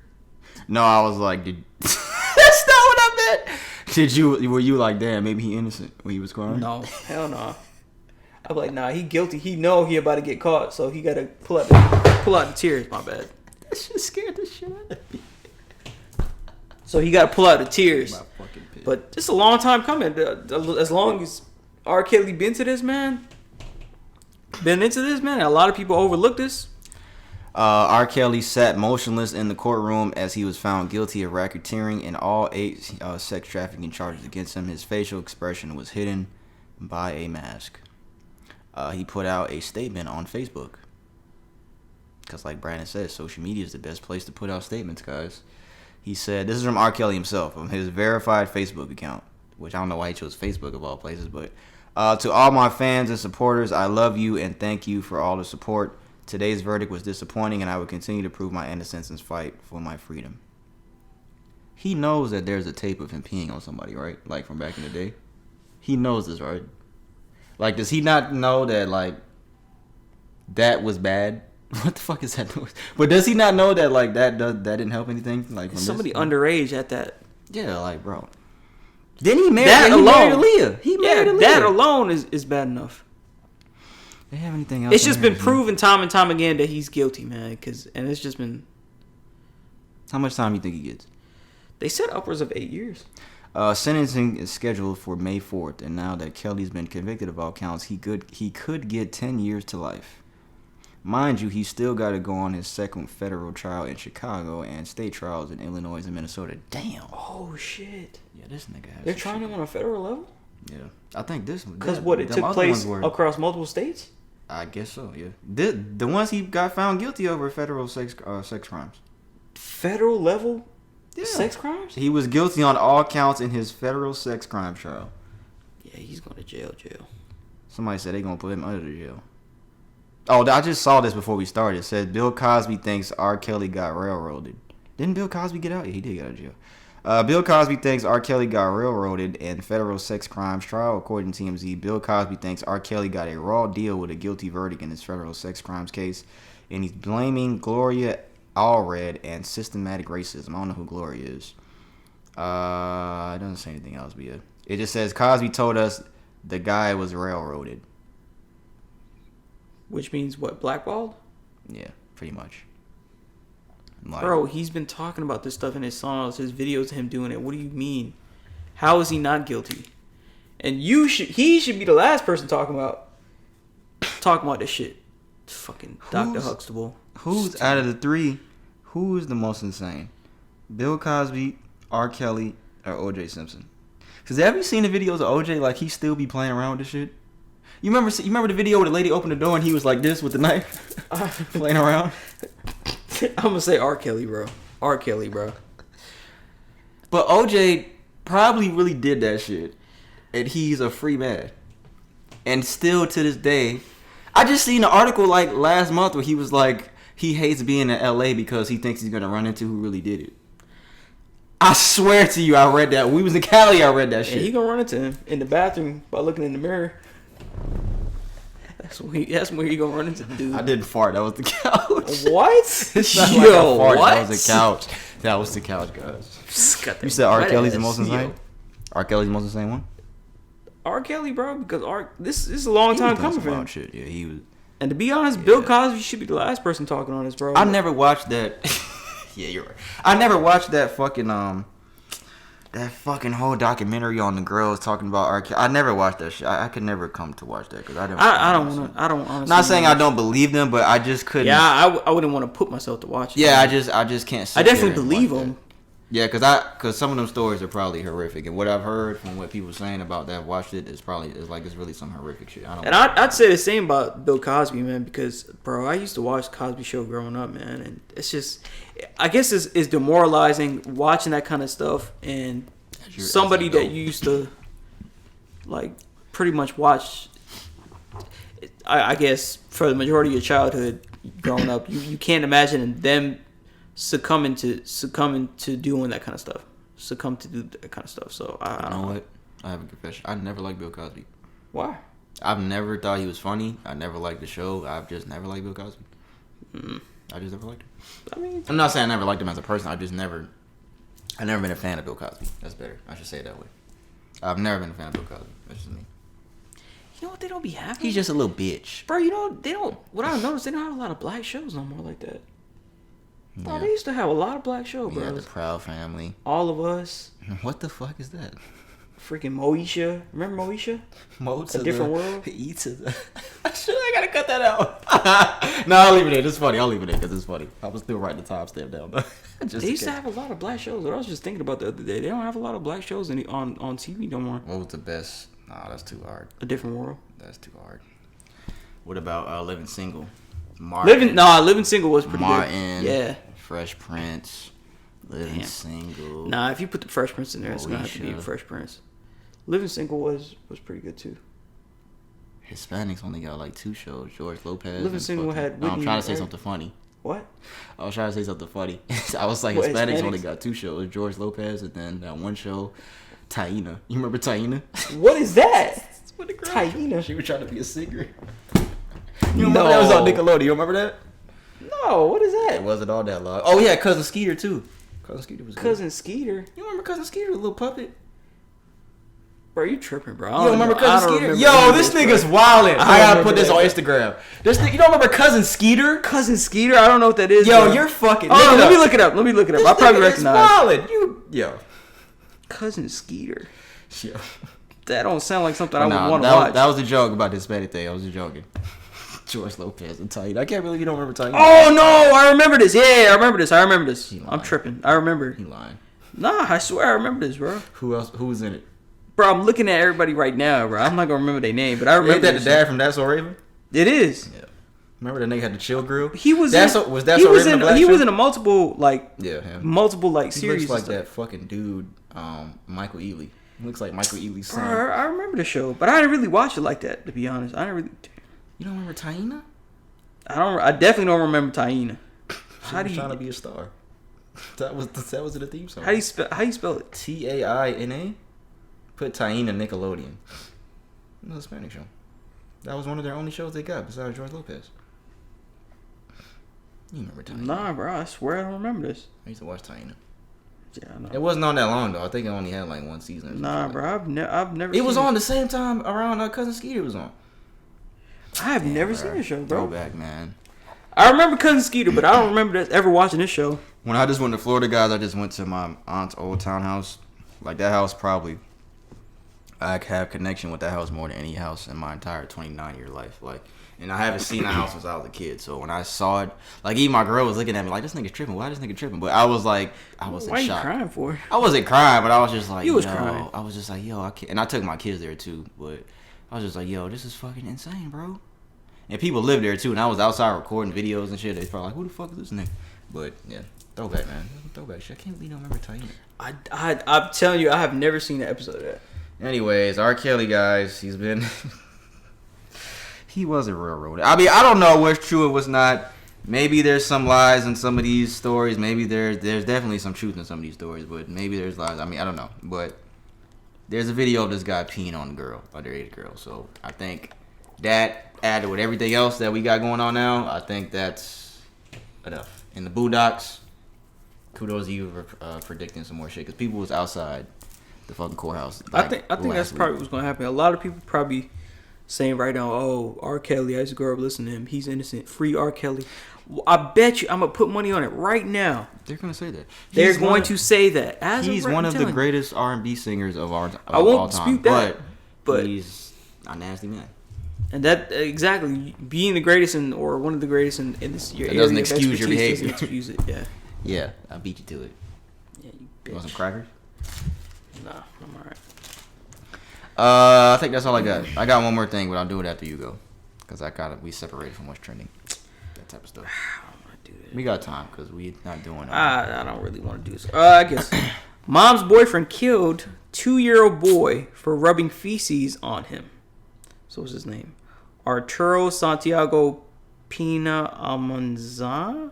No, I was like, that's not what I meant. Were you like, damn, maybe he innocent when he was crying? No, hell no. I'm like, nah, he guilty. He know he about to get caught, so he gotta pull out the tears. My bad. That shit scared the shit out of me. So he gotta pull out the tears. But it's a long time coming. As long as R. Kelly been into this, man, a lot of people overlook this. R. Kelly sat motionless in the courtroom as he was found guilty of racketeering and all 8 sex trafficking charges against him. His facial expression was hidden by a mask. He put out a statement on Facebook. Because like Brandon said, social media is the best place to put out statements, guys. He said, this is from R. Kelly himself, from his verified Facebook account, which I don't know why he chose Facebook of all places, but to all my fans and supporters, I love you and thank you for all the support. Today's verdict was disappointing, and I will continue to prove my innocence and fight for my freedom. He knows that there's a tape of him peeing on somebody, right? Like from back in the day. He knows this, right? Like, does he not know that, like, that was bad? What the fuck is that noise? But does he not know that, like, that didn't help anything? Like, from somebody underage at that. Yeah, like, bro. Then he married Aaliyah. He married Aaliyah. That alone is bad enough. They have anything else? It's just been proven time and time again that he's guilty, man. And it's just been. How much time do you think he gets? They said upwards of 8 years. Sentencing is scheduled for May 4th, and now that Kelly's been convicted of all counts, he could get 10 years to life. Mind you, he's still got to go on his second federal trial in Chicago and state trials in Illinois and Minnesota. Damn. Oh, shit. Yeah, this nigga has. They're trying him on a federal level? Yeah. I think this one. Because what, it took place across multiple states? I guess so, yeah. The ones he got found guilty of were federal sex crimes. Federal level? Yeah. Sex crimes? He was guilty on all counts in his federal sex crime trial. Yeah, he's going to jail. Somebody said they're going to put him under the jail. Oh, I just saw this before we started. It said Bill Cosby thinks R. Kelly got railroaded. Didn't Bill Cosby get out? Yeah, he did get out of jail. Bill Cosby thinks R. Kelly got railroaded in federal sex crimes trial. According to TMZ, Bill Cosby thinks R. Kelly got a raw deal with a guilty verdict in his federal sex crimes case, and he's blaming Gloria Allred and systematic racism. I don't know who Gloria is. It doesn't say anything else, but yeah. It just says Cosby told us the guy was railroaded. Which means what, blackballed? Yeah, pretty much. Like, bro, he's been talking about this stuff in his songs, his videos of him doing it. What do you mean? How is he not guilty? And he should be the last person talking about this shit. Fucking Dr. Huxtable. Who's out of the three? Who is the most insane? Bill Cosby, R. Kelly, or O.J. Simpson? Because have you seen the videos of O.J. like he still be playing around with this shit? You remember the video where the lady opened the door and he was like this with the knife, playing around? I'm gonna say R. Kelly, bro. R. Kelly, bro. But O.J. probably really did that shit. and he's a free man. And still to this day, I just seen an article like last month where he was like, he hates being in LA because he thinks he's gonna run into who really did it. I swear to you, I read that. When we was in Cali, I read that shit. And he gonna run into him in the bathroom by looking in the mirror. That's where he gonna run into the dude. I didn't fart. That was the couch. What? It's not Yo, like I farted. what? That was the couch. That was the couch, guys. You said R. Kelly's the most insane? R. Kelly's the most insane one? R. Kelly, bro, because this is a long time coming for him. Shit. Yeah, he was. And to be honest, Bill Cosby should be the last person talking on this, bro. I never watched that. Yeah, you're right. I never watched that fucking whole documentary on the girls talking about R. Kelly. I never watched that shit. I could never come to watch that because I don't honestly. Not saying I don't believe them, but I just couldn't. Yeah, I wouldn't want to put myself to watch it. Yeah, I just can't. I definitely believe them. Yeah, because some of them stories are probably horrific, and what I've heard from what people saying about that watched it is probably it's really some horrific shit. I'd say the same about Bill Cosby, man, because bro, I used to watch Cosby Show growing up, man, and it's just, I guess it's demoralizing watching that kind of stuff, and somebody that you used to like pretty much watch. I guess for the majority of your childhood growing up, you can't imagine them succumbing to doing that kind of stuff. Succumb to do that kind of stuff. So I don't know what. I have a confession. I never liked Bill Cosby. Why? I've never thought he was funny. I never liked the show. I've just never liked Bill Cosby. I just never liked him. I mean, I'm not saying I never liked him as a person. I've never been a fan of Bill Cosby. That's better. I should say it that way. I've never been a fan of Bill Cosby. That's just me. You know what they don't be having? He's just a little bitch. Bro, you know, they don't, what I noticed, they don't have a lot of black shows no more like that. Bro, they used to have a lot of black shows, bro. Yeah, The Proud Family. All of Us. What the fuck is that? Freaking Moesha. Remember Moesha? A Different World? E to the... I gotta cut that out. No, I'll leave it in. It's funny. I'll leave it in because it's funny. I was still writing the timestamp down. They used to have a lot of black shows. What I was just thinking about the other day. They don't have a lot of black shows on TV no more. What was the best? Nah, that's too hard. A Different World? That's too hard. What about Living Single? Living Single was pretty Martin, good. Yeah. Fresh Prince, Living Single. Nah, if you put the Fresh Prince in there, it's gonna have to be Fresh Prince. Living Single was pretty good too. Hispanics only got like 2 shows. George Lopez. Living Single had Whitney. I'm trying to say something funny. What? I was trying to say something funny. I was like, Hispanics only got 2 shows. George Lopez and then that one show, Taina. You remember Taina? What is that? What the girl? Taina. She was trying to be a singer. You remember that was on Nickelodeon? You remember that? No, what is that? It wasn't all that long. Oh yeah, Cousin Skeeter too. Cousin Skeeter was good. Cousin Skeeter? You remember Cousin Skeeter, the little puppet? Bro, you tripping, bro. You don't remember Cousin Skeeter? Yo, this nigga's wildin'. I gotta put this on Instagram. You don't remember Cousin Skeeter? Cousin Skeeter? I don't know what that is. Yo, you're fucking. Oh, let me look it up. I probably recognize. Wildin'. Yo. Cousin Skeeter. Yo. That don't sound like something I would want to watch. That was a joke about the Hispanic thing. I was just joking. George Lopez and Taina. I can't believe you don't remember Taina. Oh no, I remember this. Yeah, I remember this. I'm tripping. I remember. He lying. Nah, I swear I remember this, bro. Who else? Who was in it? Bro, I'm looking at everybody right now, bro. I'm not gonna remember their name, but I remember. Ain't that the dad from That's So Raven? It is. Yeah. Remember the nigga had the chill grill? He was. Was that so Raven? He was in a multiple him. multiple series. He looks like that fucking dude, Michael Ealy. He looks like Michael Ealy's son. Bro, I remember the show, but I didn't really watch it like that. To be honest, I didn't really. You don't remember Taina? I definitely don't remember Taina. How do you trying to be a star? That was in the theme song. How do you spell it? Taina. Put Taina Nickelodeon. It was a Spanish show. That was one of their only shows they got besides George Lopez. You remember Taina? Nah, bro. I swear I don't remember this. I used to watch Taina. Yeah, I know. It wasn't on that long though. I think it only had like 1 season. Nah, bro. I've never. It was on the same time around Cousin Skeeter was on. I have never seen this show, bro. Throwback, man. I remember Cousin Skeeter, but I don't remember ever watching this show. When I just went to Florida, guys, I just went to my aunt's old townhouse. Like that house, probably I have connection with that house more than any house in my entire 29-year life. Like, and I haven't seen that house since I was a kid. So when I saw it, like even my girl was looking at me like, "This nigga's tripping. Why this nigga tripping?" But I was like, I was in shock. Why are you crying for? I wasn't crying, but I was just like, you was crying. I was just like, yo, I can't. And I took my kids there too, but I was just like, yo, this is fucking insane, bro. And people live there too, and I was outside recording videos and shit. They probably like, who the fuck is this nigga? But yeah, throwback, man. Throwback shit. I can't believe you don't remember Taina. I'm telling you, I have never seen an episode of that. Anyways, R. Kelly, guys, he's been he wasn't railroaded. I mean, I don't know what's true and what's not. Maybe there's some lies in some of these stories. Maybe there's definitely some truth in some of these stories, but maybe there's lies. I mean, I don't know. But there's a video of this guy peeing on a girl, underage girl. So I think that added with everything else that we got going on now, I think that's enough. In the Boondocks, kudos to you for predicting some more shit because people was outside the fucking courthouse. I think that's probably what's gonna happen. A lot of people probably saying right now, "Oh, R. Kelly, I used to grow up listening to him. He's innocent. Free R. Kelly." I bet you, I'm gonna put money on it right now. They're gonna say that. They're going to say that. He's one of the greatest R&B singers of all time. I won't dispute that, but he's a nasty man. And that exactly being the greatest or one of the greatest in this your area doesn't excuse your behavior. Doesn't excuse it. Yeah. Yeah, I beat you to it. Yeah, you bitch. You want some crackers? Nah, I'm alright. I think that's all I got. I got one more thing, but I'll do it after you go, because we separated from what's trending. That type of stuff. I don't want to do that. We got time because we not doing. I don't really want to do this. I guess mom's boyfriend killed 2-year-old boy for rubbing feces on him. So what's his name? Arturo Santiago Pina Almanzan.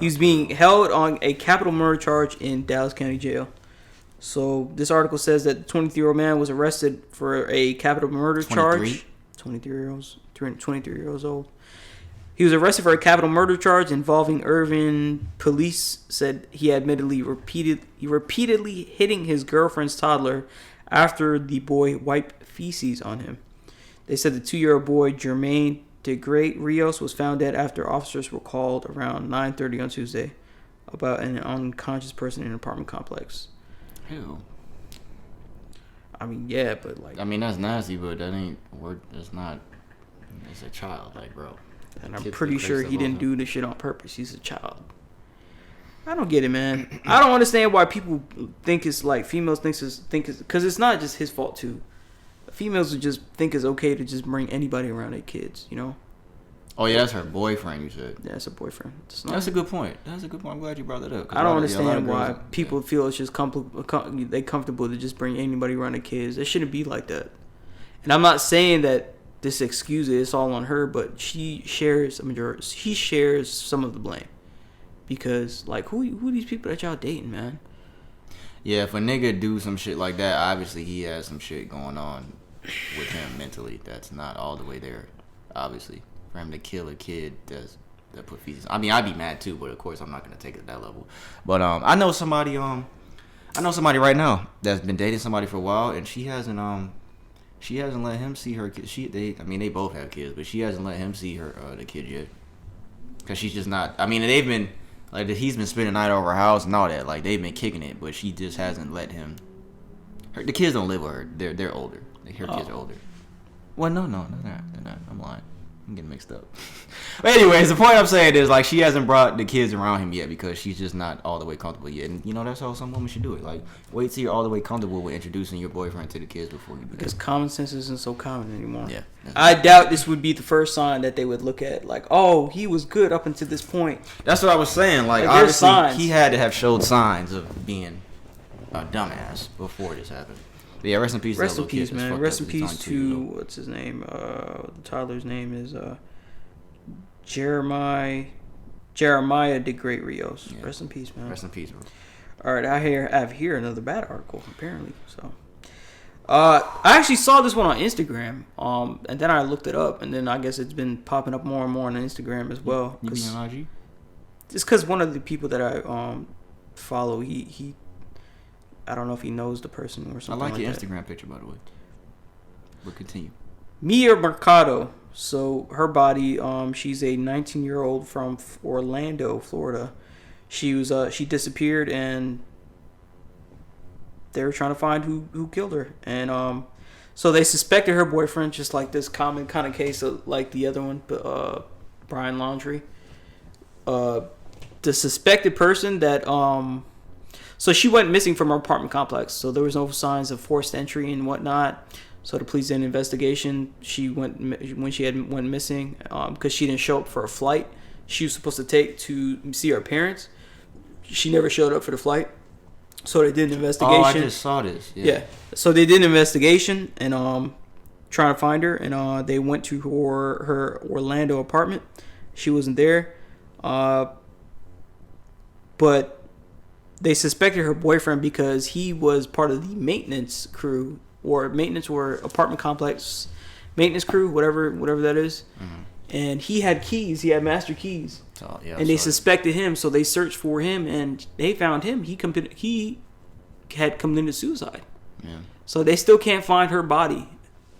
He's being held on a capital murder charge in Dallas County Jail. So this article says that the 23-year-old man was arrested for a capital murder charge. 23 years old. He was arrested for a capital murder charge involving Irvin. Police said he admittedly repeatedly hitting his girlfriend's toddler after the boy wiped feces on him. They said the 2-year-old boy, Jermaine DeGreat Rios, was found dead after officers were called around 9:30 on Tuesday about an unconscious person in an apartment complex. Who? I mean, yeah, but like... I mean, that's nasty, but that ain't... It's not... It's a child, like, bro. And I'm pretty sure he didn't do this shit on purpose. He's a child. I don't get it, man. I don't understand why people think it's like... Females think it's... Because it's not just his fault, too. Females would just think it's okay to just bring anybody around their kids, you know? Oh, yeah, that's her boyfriend, you said. Yeah, it's a boyfriend. That's a good point. I'm glad you brought that up. I don't understand why people feel it's just they comfortable to just bring anybody around their kids. It shouldn't be like that. And I'm not saying that this excuses it's all on her, but he shares some of the blame. Because, like, who are these people that y'all dating, man? Yeah, if a nigga do some shit like that, obviously he has some shit going on with him mentally. That's not all the way there, obviously. For him to kill a kid that put feces. I mean, I'd be mad too, but of course I'm not gonna take it to that level. But I know somebody right now that's been dating somebody for a while, and she hasn't let him see her kid. They both have kids, but she hasn't let him see her the kid yet. Cause she's just not. I mean, they've been. Like, he's been spending the night over her house and all that. Like, they've been kicking it, but she just hasn't let him. The kids don't live with her. They're older. Like, her kids are older. Well, no, they're not. I'm lying. I'm getting mixed up. But anyways, the point I'm saying is, like, she hasn't brought the kids around him yet because she's just not all the way comfortable yet. And, you know, that's how some women should do it. Like, wait till you're all the way comfortable with introducing your boyfriend to the kids before you do it. Because common sense isn't so common anymore. Yeah. I doubt this would be the first sign that they would look at. Like, oh, he was good up until this point. That's what I was saying. Like obviously, he had to have showed signs of being a dumbass before this happened. But yeah, rest in peace. Rest in peace, man. Rest in peace to, what's his name? The toddler's name is Jeremiah DeGreat Rios. Yeah. Rest in peace, man. Rest in peace, bro. All right, I have here another bad article, apparently. So, I actually saw this one on Instagram, and then I looked it up, and then I guess it's been popping up more and more on Instagram as well. You mean on IG? It's because one of the people that I follow, he I don't know if he knows the person or something. I like your that. Instagram picture, by the way. But continue. Mia Mercado. So her body, she's a 19-year-old from Orlando, Florida. She disappeared, and they were trying to find who killed her. And so they suspected her boyfriend, just like this common kind of case of like the other one, Brian Laundrie. The suspected person that so she went missing from her apartment complex. So there was no signs of forced entry and whatnot. So the police did an investigation. She went missing because she didn't show up for a flight she was supposed to take to see her parents. She never showed up for the flight. So they did an investigation. Oh, I just saw this. Yeah. So they did an investigation and trying to find her, and they went to her Orlando apartment. She wasn't there, but they suspected her boyfriend because he was part of the maintenance crew or apartment complex maintenance crew, whatever that is. Mm-hmm. And he had keys. He had master keys. Oh, yeah, and they suspected him, so they searched for him, and they found him. He had committed suicide. Yeah. So they still can't find her body,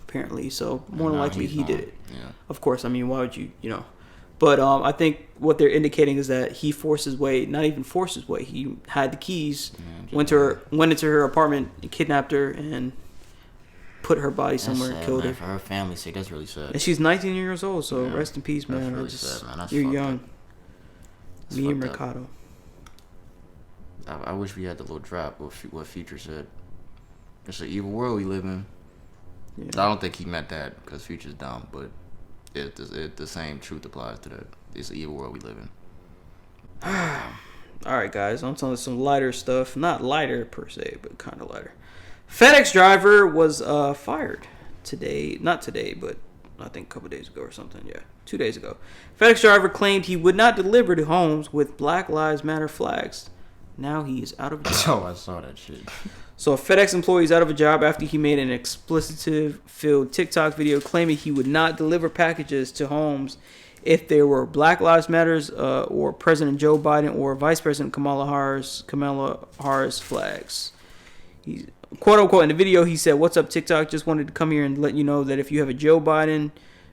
apparently. So more than likely he did it. Yeah. Of course. I mean, why would you know? But I think what they're indicating is that he forced his way. Not even forced his way. He had the keys. Yeah, went into her apartment, and kidnapped her, and put her body somewhere and killed her. For her family's sake, that's really sad. And she's 19 years old, so rest in peace, man. That's really sad, man. You're young. Me and Mercado. I wish we had the little drop what Future said. It's an evil world we live in. Yeah. I don't think he meant that because Future's dumb, but the same truth applies to that. It's an evil world we live in. All right, guys. On to some lighter stuff. Not lighter per se, but kind of lighter. FedEx driver was fired today. Not today, but I think a couple days ago or something. Yeah, 2 days ago. FedEx driver claimed he would not deliver to homes with Black Lives Matter flags. Now he is out of a job. Oh, I saw that shit. So a FedEx employee is out of a job after he made an expletive-filled TikTok video claiming he would not deliver packages to homes if there were Black Lives Matters or President Joe Biden or Vice President Kamala Harris flags. He's quote unquote in the video he said, "What's up, TikTok? Just wanted to come here and let you know that if you have a Joe Biden,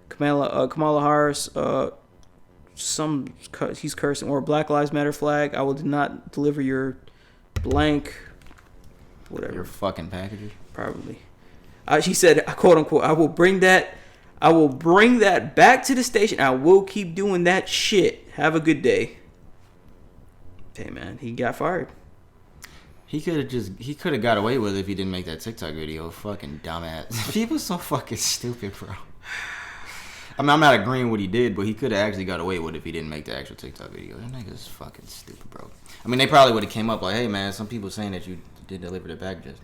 Kamala Harris, he's cursing, or Black Lives Matter flag, I will not deliver your blank, whatever, your fucking packages." Probably. She said, quote unquote, I will bring that back to the station. I will keep doing that shit. Have a good day. Hey man, he got fired. He could have got away with it if he didn't make that TikTok video. Fucking dumbass. People so fucking stupid, bro. I mean, I'm not agreeing with what he did, but he could have actually got away with it if he didn't make the actual TikTok video. That nigga's fucking stupid, bro. I mean, they probably would have came up like, hey, man, some people saying that you did deliver the packages.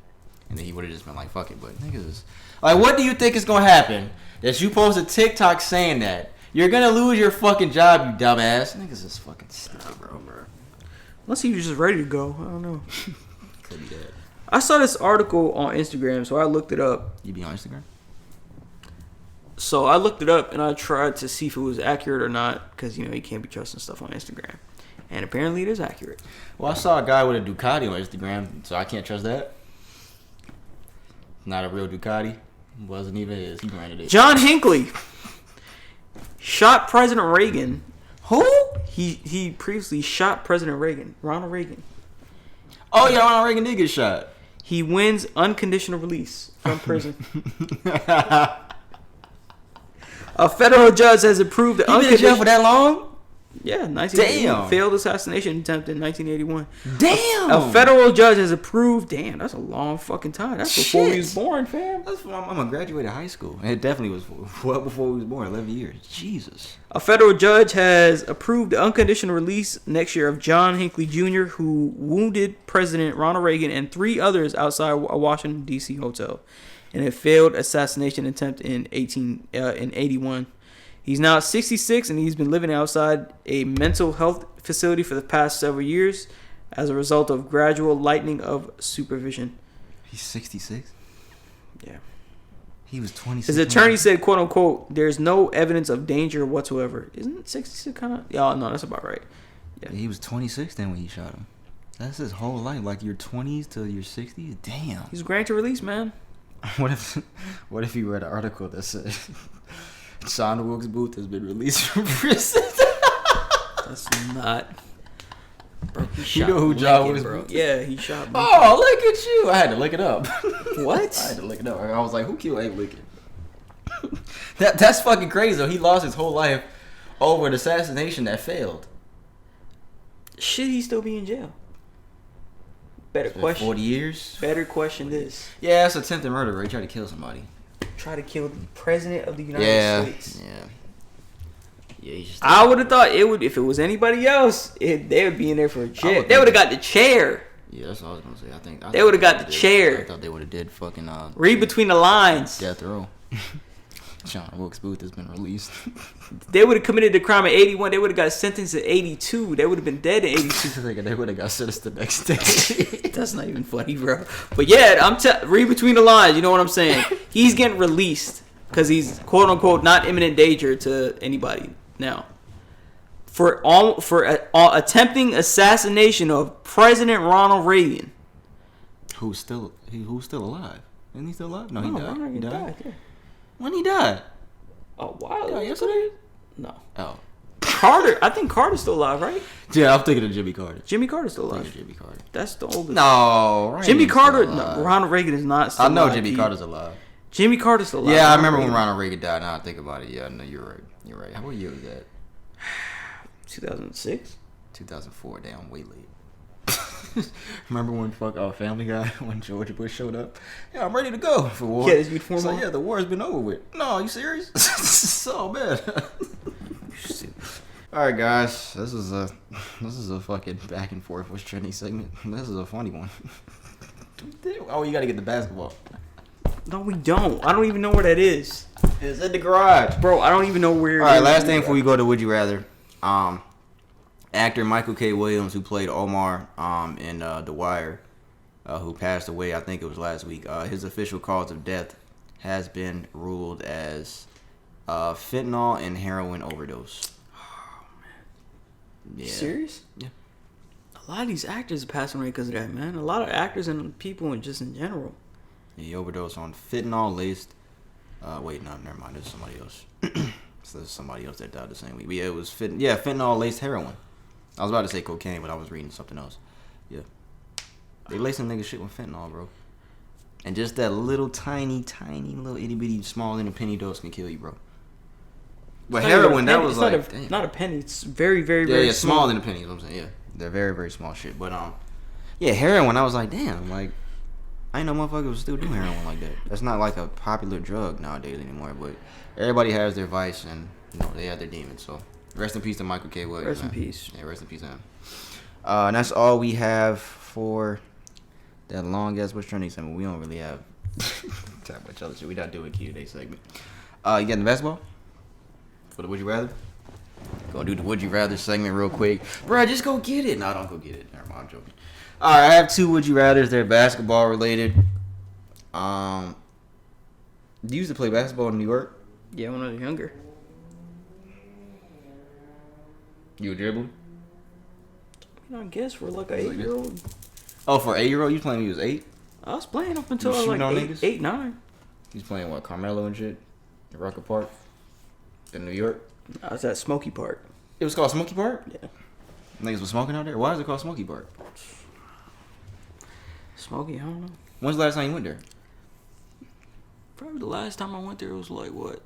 And then he would have just been like, fuck it. But niggas, like, what do you think is going to happen that you post a TikTok saying that? You're going to lose your fucking job, you dumbass. Niggas is fucking stupid, bro. Unless he was just ready to go. I don't know. Could be that. I saw this article on Instagram, so I looked it up. You be on Instagram? So I looked it up, and I tried to see if it was accurate or not, because, you can't be trusting stuff on Instagram. And apparently it is accurate. Well, I saw a guy with a Ducati on Instagram, so I can't trust that. Not a real Ducati. Wasn't even his. He rented it. John Hinckley shot President Reagan. Who? He previously shot President Reagan. Ronald Reagan. Oh, yeah, Ronald Reagan did get shot. He wins unconditional release from prison. A federal judge has approved the He been in jail for that long? Yeah, 1981. Failed assassination attempt in 1981. Damn. A federal judge has approved. Damn, that's a long fucking time. That's before he was born, fam. I'm a graduated high school. And it definitely was well before he was born. 11 years. Jesus. A federal judge has approved the unconditional release next year of John Hinckley Jr., who wounded President Ronald Reagan and 3 others outside a Washington, D.C. hotel in a failed assassination attempt in 81. He's now 66, and he's been living outside a mental health facility for the past several years as a result of gradual lightening of supervision. He's 66? Yeah. He was 26. His attorney said, quote unquote, there's no evidence of danger whatsoever. Isn't 66 kind of? Yeah, no, that's about right. Yeah. He was 26 then when he shot him. That's his whole life, like your 20s to your 60s. Damn. He's granted release, man. What if he read an article that said Sean Wilkes Booth has been released from prison? That's not. Bro, you know who John Wilkes Booth? Yeah, he shot Lincoln. Oh, look at you! I had to look it up. What? I had to look it up. I was like, who killed Abe Lincoln? That's fucking crazy. Though he lost his whole life over an assassination that failed. Should he still be in jail? Better question. 40 years? Better question this. Yeah, it's attempted murder, bro. He tried to kill somebody. Try to kill the president of the United States. Yeah. I would have thought it would, if it was anybody else, they would be in there for a jail. They would have got the chair. Yeah, that's all I was gonna say. I think they would have got the chair. I thought they would have did fucking read between the lines. Death row. John Wilkes Booth has been released. They would have committed the crime at 81. They would have got sentenced at 82. They would have been dead at 82. They would have got sentenced the next day. That's not even funny, bro. But yeah, read between the lines. You know what I'm saying? He's getting released because he's quote unquote not imminent danger to anybody now. For attempting assassination of President Ronald Reagan. Who's still alive? Isn't he still alive? No, he died. Ronald Reagan died. Yeah. When he died? A while ago. Yesterday? No. Oh. Carter. I think Carter's still alive, right? Yeah, I'm thinking of Jimmy Carter. Jimmy Carter's still alive. Jimmy Carter. That's the oldest. No. Jimmy Carter. No, Ronald Reagan is not still alive. I know Jimmy Carter's alive. Jimmy Carter's still alive. Yeah, I remember when Ronald Reagan died. Now I think about it. Yeah, no, you're right. How what year was that? 2006? 2004. Damn, way late. Remember when Family Guy, when George Bush showed up? Yeah, I'm ready to go for war. Yeah, his uniform on? Yeah, the war has been over with. No, are you serious? So bad. All right, guys, this is a fucking back and forth with trending segment. This is a funny one. Oh, you got to get the basketball. No, we don't. I don't even know where that is. It's in the garage, bro. I don't even know where. All right, last thing before we go to Would You Rather. Actor Michael K. Williams, who played Omar in The Wire, who passed away, I think it was last week. His official cause of death has been ruled as fentanyl and heroin overdose. Oh, man. Yeah. Serious? Yeah. A lot of these actors are passing away because of that, man. A lot of actors and people just in general. He overdosed on fentanyl laced. Wait, no, never mind. There's somebody else. So there's somebody else that died the same week. But yeah, it was fentanyl laced heroin. I was about to say cocaine, but I was reading something else. Yeah. They lacing nigga shit with fentanyl, bro. And just that little tiny little itty bitty small little penny dose can kill you, bro. But heroin, that was like not a penny. It's very, very, very small than a penny. Is what I'm saying. Yeah, they're very, very small shit. But yeah, heroin. I was like, damn, like I ain't know motherfuckers still do heroin like that. That's not like a popular drug nowadays anymore. But everybody has their vice, and they have their demons. So rest in peace to Michael K. Williams. Rest in peace. Yeah, rest in peace to him. And that's all we have for that long ass What's Trending segment. We don't really have that much other shit. We not doing Q&A segment. You getting the basketball? For the Would You Rather? Gonna do the Would You Rather segment real quick. Bro, just go get it. No, don't go get it. Never mind, I'm joking. Alright, I have two Would You Rathers. They're basketball related. You used to play basketball in New York? Yeah, when I was younger. You a dribbler? I guess for like an 8-year-old. Oh, for an 8-year-old? You playing when you was 8? I was playing up until I was like 8, 9. You was playing what, Carmelo and shit? At Rucker Park? In New York? I was at Smoky Park. It was called Smoky Park? Yeah. Niggas was smoking out there? Why is it called Smoky Park? Smoky, I don't know. When's the last time you went there? Probably the last time I went there was like what?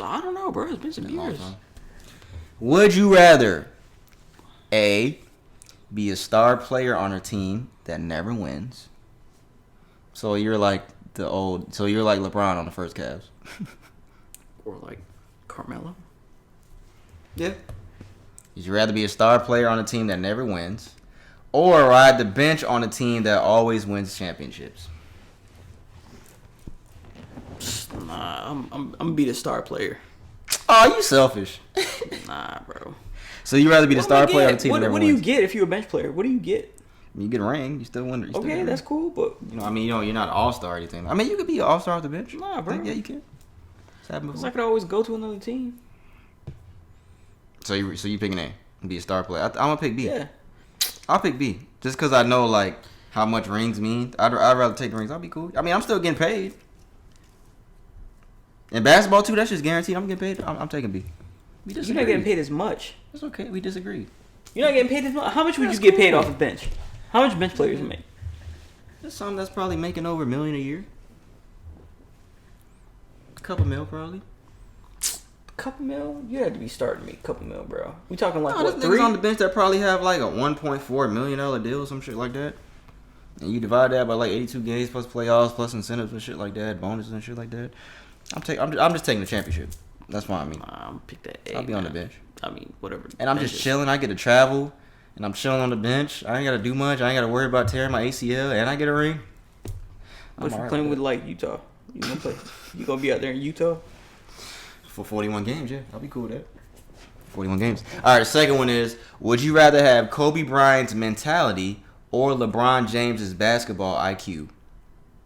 I don't know, bro. It's been some years. Would you rather A, be a star player on a team that never wins? So you're like LeBron on the first Cavs. Or like Carmelo? Yeah. Would you rather be a star player on a team that never wins, or ride the bench on a team that always wins championships? Nah, I'm gonna be the star player. Oh, you selfish. Nah, bro. So you rather be the star player on a team that never wins? What do you get if you're a bench player? What do you get? You get a ring. You still win. Okay, that's cool, but you're not an all-star or anything. I mean, you could be an all-star off the bench. Nah, bro. Yeah, you can. Because I could always go to another team. So you picking A, be a star player. I'm gonna pick B. Yeah. I'll pick B just because I know like how much rings mean. I'd rather take the rings. I'll be cool. I mean, I'm still getting paid. In basketball too, that's just guaranteed. I'm getting paid. I'm taking B. You're not getting paid as much. It's okay. We disagree. You're not getting paid as much. How much would you get paid off the bench? How much bench players make? There's some that's probably making over $1 million a year. A couple mil probably. Couple mil? You had to be starting me. Couple mil, bro. We talking like what? 3 on the bench that probably have like a $1.4 million deal or some shit like that. And you divide that by like 82 games plus playoffs plus incentives and shit like that, bonuses and shit like that. I'm just taking the championship. That's fine. I mean, I'm pick that A. I'll be on the bench. I mean, whatever. And I'm just chilling. I get to travel. and I'm chilling on the bench. I ain't gotta do much. I ain't gotta worry about tearing my ACL, and I get a ring. But you're playing with like Utah. You gonna play? You gonna be out there in Utah for 41 games? Yeah, I'll be cool with that. 41 games. All right. The second one is: would you rather have Kobe Bryant's mentality or LeBron James's basketball IQ?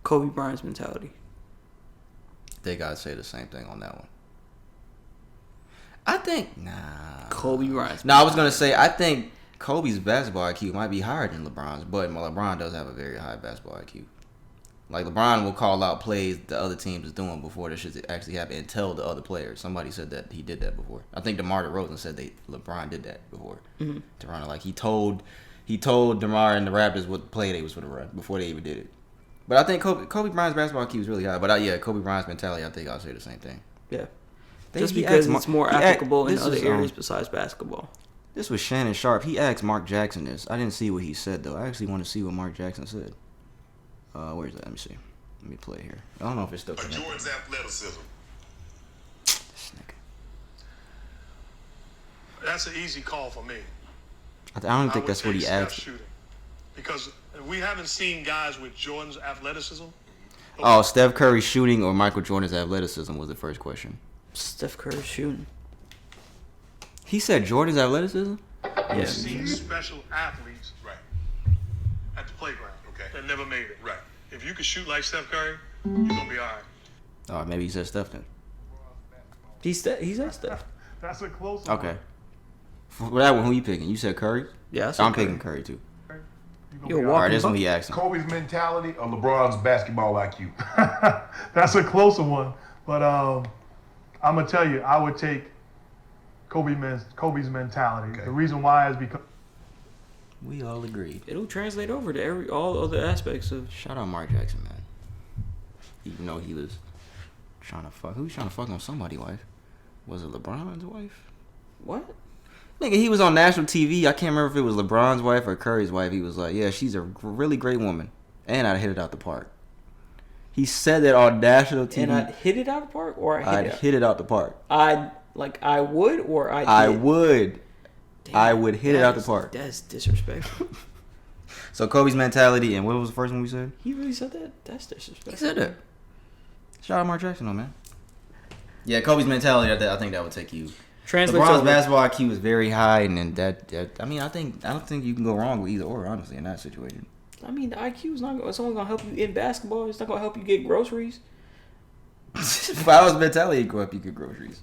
Kobe Bryant's mentality. They gotta say the same thing on that one. I think Kobe Bryant's. No, I was gonna say I think Kobe's basketball IQ might be higher than LeBron's, but LeBron does have a very high basketball IQ. Like LeBron will call out plays the other teams is doing before the shit actually happen and tell the other players. Somebody said that he did that before. I think DeMar DeRozan said LeBron did that before. Mm-hmm. Toronto, like he told DeMar and the Raptors what play they was going to run before they even did it. But I think Kobe Bryant's basketball IQ is really high. But Kobe Bryant's mentality, I think I'll say the same thing. Yeah. Just because it's more applicable in other areas besides basketball. This was Shannon Sharp. He asked Mark Jackson this. I didn't see what he said, though. I actually want to see what Mark Jackson said. Where's that? Let me see. Let me play here. I don't know if it's still connected. Jordan's athleticism. This nigga. That's an easy call for me. I don't think that's what he asked. Shooting. Because we haven't seen guys with Jordan's athleticism. Oh, Steph Curry shooting or Michael Jordan's athleticism was the first question. Steph Curry shooting. He said Jordan's athleticism? Yes. Seen special athletes at the playground that never made it. Right. If you could shoot like Steph Curry, you're going to be all right. Oh, maybe he said Steph then. He said Steph. That's a close one. Okay. For that one, who you picking? You said Curry? Yeah, I'm picking Curry too. All right, this one he asked him. Kobe's mentality or LeBron's basketball IQ? That's a closer one. But I'm going to tell you, I would take Kobe's mentality. Okay. The reason why is because we all agreed. It'll translate over to all other aspects of. Shout out Mark Jackson, man. Even though he was trying to fuck. Who was trying to fuck on somebody's wife? Was it LeBron's wife? What? Nigga, he was on national TV. I can't remember if it was LeBron's wife or Curry's wife. He was like, yeah, she's a really great woman. And I'd hit it out the park. He said that on national TV. And I'd hit it out the park or I'd hit it out the park. I would or I would. Damn, I would hit it out the park. That's disrespectful. So Kobe's mentality, and what was the first one we said? He really said that? That's disrespectful. He said that. Shout out Mark Jackson, though, man. Yeah, Kobe's mentality, I think that would take you. LeBron's basketball IQ is very high, and that I mean, I don't think you can go wrong with either or, honestly, in that situation. I mean, the IQ is it's only gonna help you in basketball. It's not gonna help you get groceries. If I was mentality, go help you get groceries.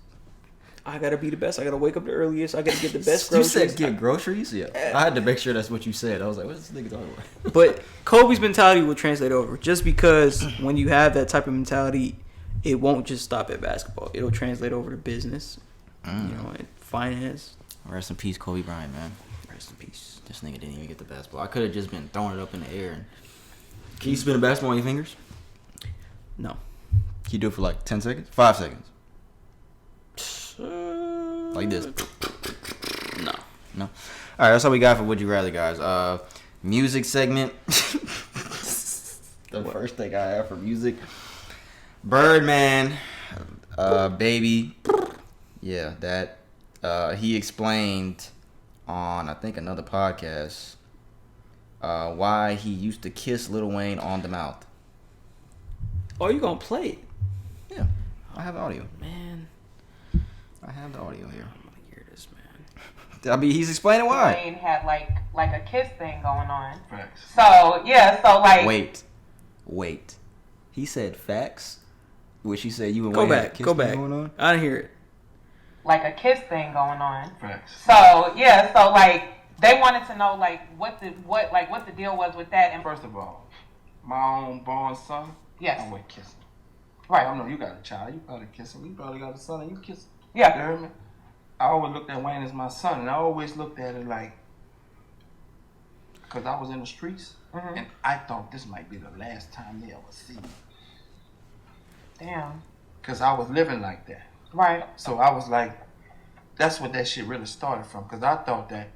I gotta be the best. I gotta wake up the earliest. I gotta get the best groceries. You said get groceries? Yeah. I had to make sure that's what you said. I was like, what's this nigga talking about? But Kobe's mentality will translate over. Just because when you have that type of mentality, it won't just stop at basketball. It'll translate over to business, and finance. Rest in peace, Kobe Bryant, man. Rest in peace. This nigga didn't even get the basketball. I could have just been throwing it up in the air. Can you spin a basketball on your fingers? No. Can you do it for like 10 seconds? 5 seconds? Like this. No. All right, that's all we got for Would You Rather, guys. Music segment. The first thing I have for music. Birdman. Baby. Yeah, that. He explained on, I think, another podcast why he used to kiss Lil Wayne on the mouth. Oh, you gonna play it? Yeah, I have the audio. Man. I have the audio here. I'm gonna hear this, man. I mean, he's explaining why. Wayne had like a kiss thing going on. Facts. So yeah, so like. Wait. He said facts. Which he said you and Go Wayne back. had a kiss Go thing back. going on? I didn't hear it. Like a kiss thing going on. Facts. So yeah, so like they wanted to know like what the deal was with that. And First of all, my own born son. Yes. I would kiss him. Right. I know you got a child. You probably kiss him. You probably got a son and you kiss him. Yeah. You heard me? I always looked at Wayne as my son, and I always looked at it like, because I was in the streets, and I thought this might be the last time they ever see me. Damn. Because I was living like that. Right. So I was like, that's what that shit really started from, because I thought that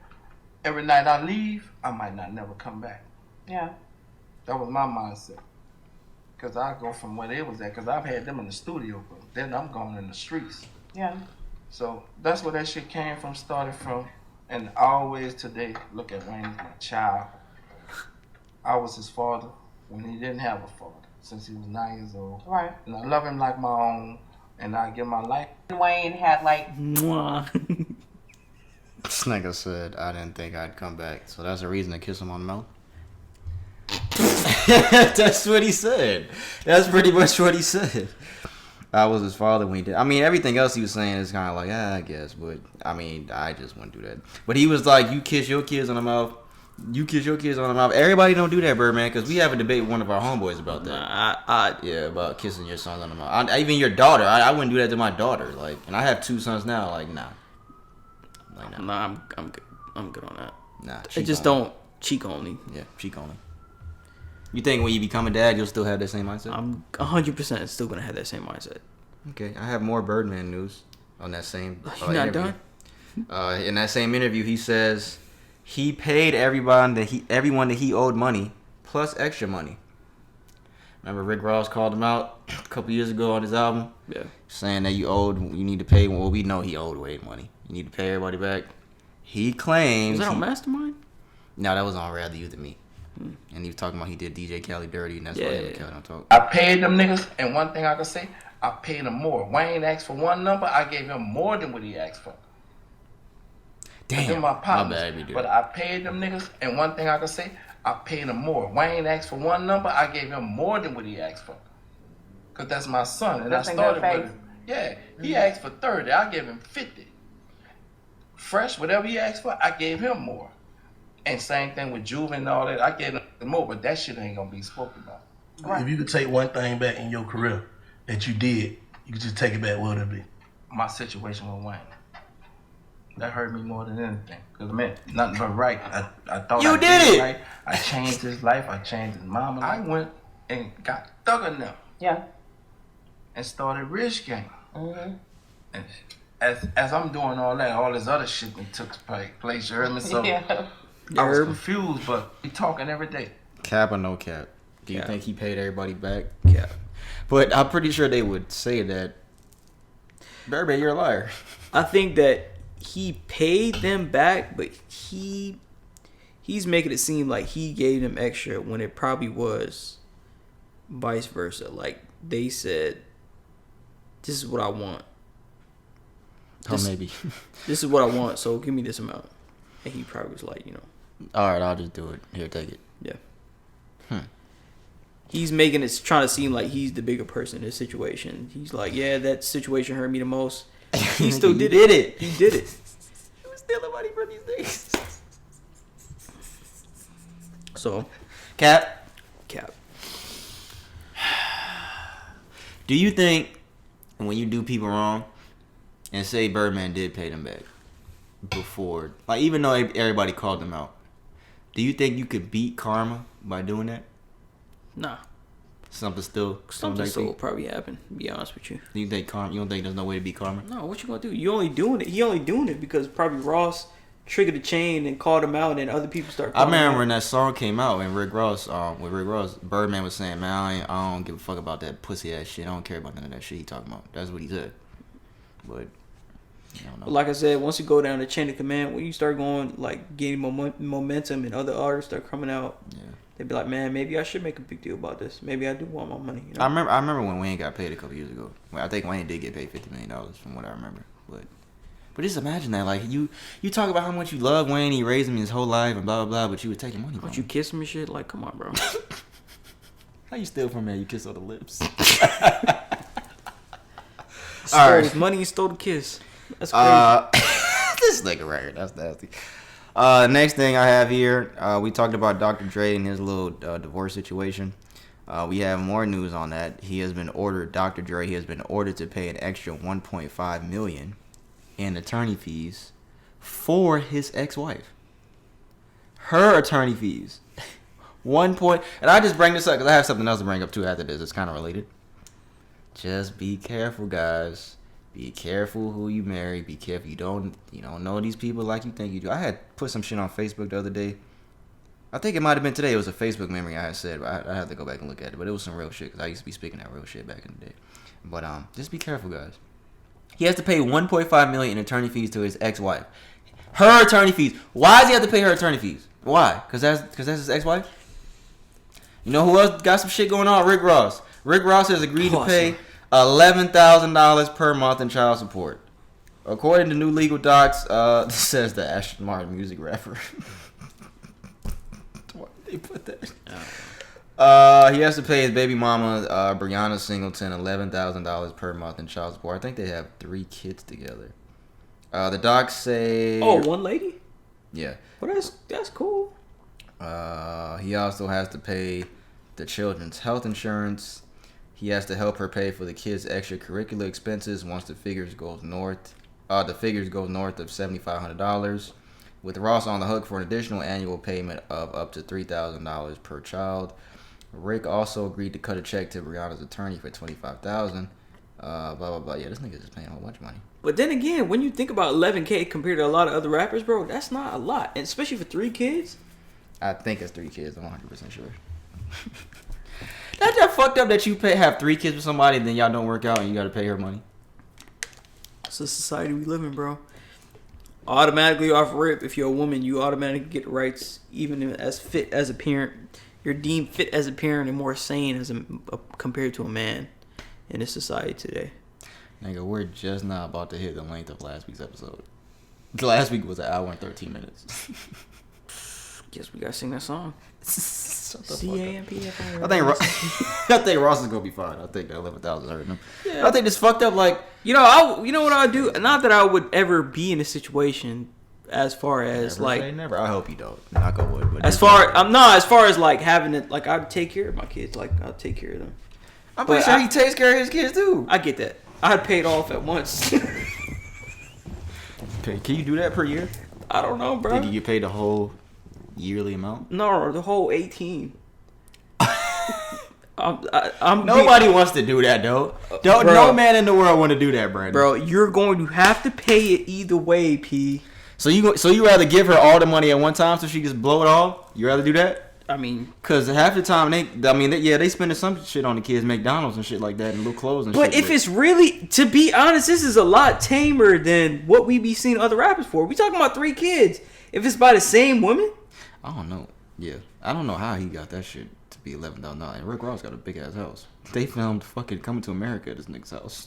every night I leave, I might not never come back. Yeah. That was my mindset. Because I go from where they was at, because I've had them in the studio, but then I'm going in the streets. Yeah. So that's where that shit came from, started from. And I always today look at Wayne as my child. I was his father when he didn't have a father, since he was 9 years old. Right. And I love him like my own, and I give my life. Wayne had like. Mwah. This nigga said, I didn't think I'd come back. So that's a reason to kiss him on the mouth? That's what he said. That's pretty much what he said. I was his father when he did. I mean, everything else he was saying is kind of like, I guess. But, I mean, I just wouldn't do that. But he was like, you kiss your kids on the mouth. You kiss your kids on the mouth. Everybody don't do that, Birdman, because we have a debate with one of our homeboys about that. Yeah, about kissing your sons on the mouth. Even your daughter. I wouldn't do that to my daughter. Like, and I have 2 sons now. Like, nah. Like, Nah, I'm good. I'm good on that. Nah. It just don't cheek only. Yeah, cheek only. You think when you become a dad, you'll still have that same mindset? I'm 100% still gonna have that same mindset. Okay, I have more Birdman news on that same You're not interview. done? In that same interview, he says he paid everyone that he owed money plus extra money. Remember Rick Ross called him out a couple years ago on his album? Yeah. Saying that you need to pay. Well, we know he owed Wade money. You need to pay everybody back. He claims. Was that on Mastermind? No, that was on Rather You Than Me. And he was talking about he did DJ Khaled dirty, and that's why him and Khaled don't talk. I paid them niggas, and one thing I can say, I paid him more. Wayne asked for one number, I gave him more than what he asked for. Damn, my partners. bad, we do. But I paid them niggas, and one thing I can say, I paid him more. Wayne asked for one number, I gave him more than what he asked for. Cause that's my son, and That's I in started good with him. Yeah, he asked for 30, I gave him 50. Fresh, whatever he asked for, I gave him more. And same thing with Juve and all that, I gave him more, but that shit ain't gonna be spoken about. Right. If you could take one thing back in your career that you did, you could just take it back, what would it be? My situation with Wayne. That hurt me more than anything. Because, man, nothing but right. I thought You I did it! Right. I changed his life. I changed his mama. I went and got Thugger now Yeah. and started Rich Gang. Mm-hmm. And as I'm doing all that, all this other shit that took place, you heard me? So Yeah. I was confused, but we talking every day. Cap or no cap? Do you Cap. think he paid everybody back? Yeah. But I'm pretty sure they would say that. Birdman, you're a liar. I think that he paid them back, but he's making it seem like he gave them extra when it probably was vice versa. Like they said, "This is what I want." Maybe. This is what I want, so give me this amount. And he probably was like, All right, I'll just do it. Here, take it. yeah. He's making it, trying to seem like he's the bigger person in this situation. He's like, yeah, that situation hurt me the most. He still did it. He did it. He was stealing money from these things. So, Cap, do you think when you do people wrong, and say Birdman did pay them back before, like even though everybody called them out, do you think you could beat karma by doing that? nah. Something still will probably happen, to be honest with you. Do you think karma? You don't think there's no way to beat karma? No, what you gonna do? You only doing it. He only doing it because probably Ross triggered the chain and called him out, and other people start. I remember when that song came out, and Rick Ross, Birdman was saying, "Man, I don't give a fuck about that pussy ass shit. I don't care about none of that shit he talking about." That's what he said. But I don't know. Like I said, once you go down the chain of command, when you start going like gaining momentum, and other artists start coming out, they'd be like, "Man, maybe I should make a big deal about this. Maybe I do want my money." You know? I remember when Wayne got paid a couple years ago. Well, I think Wayne did get paid $50 million from what I remember. But just imagine that, like you talk about how much you love Wayne, he raised him his whole life and blah blah blah, but you would take money from Don't him. you kiss him and shit? Like, come on, bro. How you steal from man? You kiss on the lips. Stole his money, he stole the kiss. That's crazy. This nigga right here, that's nasty. Next thing I have here, we talked about Dr. Dre and his little divorce situation. We have more news on that. Dr. Dre has been ordered to pay an extra $1.5 million in attorney fees for his ex-wife. Her attorney fees. And I just bring this up because I have something else to bring up too after this. It's kind of related. Just be careful, guys. Be careful who you marry. Be careful you don't know these people like you think you do. I had put some shit on Facebook the other day. I think it might have been today. It was a Facebook memory I had said, but I have to go back and look at it. But it was some real shit because I used to be speaking that real shit back in the day. But just be careful, guys. He has to pay $1.5 million in attorney fees to his ex-wife. Her attorney fees. Why does he have to pay her attorney fees? Why? Because that's his ex-wife? You know who else got some shit going on? Rick Ross. Rick Ross has agreed to pay $11,000 per month in child support. According to new legal docs, this says the Ashton Martin music rapper. Why did they put that? He has to pay his baby mama, Brianna Singleton, $11,000 per month in child support. I think they have 3 kids together. The docs say... Oh, one lady? Yeah. Well, that's cool. He also has to pay the children's health insurance. He has to help her pay for the kids' extracurricular expenses once the figures goes north. The figures go north of $7,500, with Ross on the hook for an additional annual payment of up to $3,000 per child. Rick also agreed to cut a check to Brianna's attorney for $25,000. Blah blah blah. Yeah, this nigga's just paying a whole bunch of money. But then again, when you think about $11K compared to a lot of other rappers, bro, that's not a lot, and especially for 3 kids. I think it's 3 kids. I'm 100% sure. That's just fucked up that you have 3 kids with somebody and then y'all don't work out and you got to pay her money. It's the society we live in, bro. Automatically off rip, if you're a woman, you automatically get rights, even as fit as a parent. You're deemed fit as a parent and more sane as compared to a man in this society today. Nigga, we're just not about to hit the length of last week's episode. Last week was 1 hour and 13 minutes. Guess we gotta sing that song. C-A-M-P-F-I-R. I think Ross is gonna be fine. I think that 11,000 hurting him. Yeah. I think it's fucked up. Like, you know what I would do. Not that I would ever be in a situation as far as never like. Say never. I hope you don't. Knock on wood. As far as like having it, like I'd take care of my kids. Like I'll take care of them. I'm pretty sure he takes care of his kids too. I get that. I'd pay it off at once. Okay, can you do that per year? I don't know, bro. Did you get paid the whole yearly amount? No, the whole 18. Nobody wants to do that, though. No man in the world want to do that, Brandon. Bro, you're going to have to pay it either way, P. So you rather give her all the money at one time so she just blow it all? You rather do that? I mean, because half the time they spending some shit on the kids, McDonald's and shit like that, and little clothes and shit. But if it's really, to be honest, this is a lot tamer than what we be seeing other rappers for. We talking about 3 kids. If it's by the same woman, I don't know. Yeah, I don't know how he got that shit to be $11,000. And Rick Ross got a big ass house. They filmed fucking Coming to America at this nigga's house.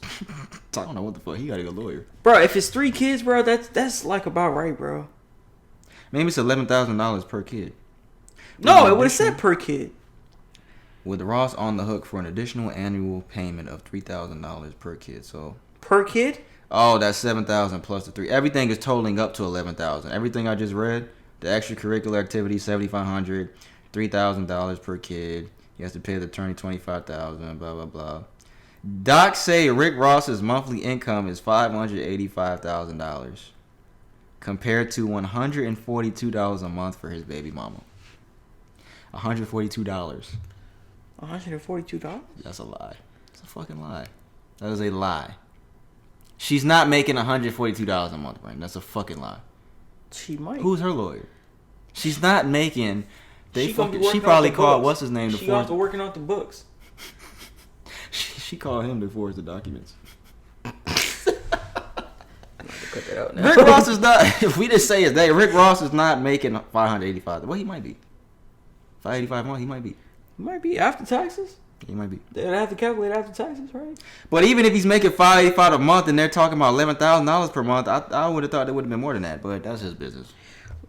So I don't know what the fuck. He got to get a lawyer. Bro, if it's 3 kids, bro, that's like about right, bro. Maybe it's $11,000 per kid. No, it would have said per kid. With Ross on the hook for an additional annual payment of $3,000 per kid. So per kid? Oh, that's $7,000 plus the 3. Everything is totaling up to $11,000. Everything I just read, the extracurricular activities $7,500, $3,000 per kid. He has to pay the attorney $25,000. Blah blah blah. Docs say Rick Ross's monthly income is $585,000, compared to $142 a month for his baby mama. $142. $142? That's a lie. It's a fucking lie. That is a lie. She's not making $142 a month, Brandon. That's a fucking lie. She might. Who's her lawyer? She's not making. She probably called what's his name to forge. She got to working out the books. she called him to forge the documents. Cut that out now. Rick Ross is not. If we just say his name, Rick Ross is not making $585. Well, he might be. $585 a month. He might be. He might be after taxes. He might be. They'd have to calculate after taxes, right? But even if he's making $585 a month and they're talking about $11,000 per month, I would have thought it would have been more than that. But that's his business.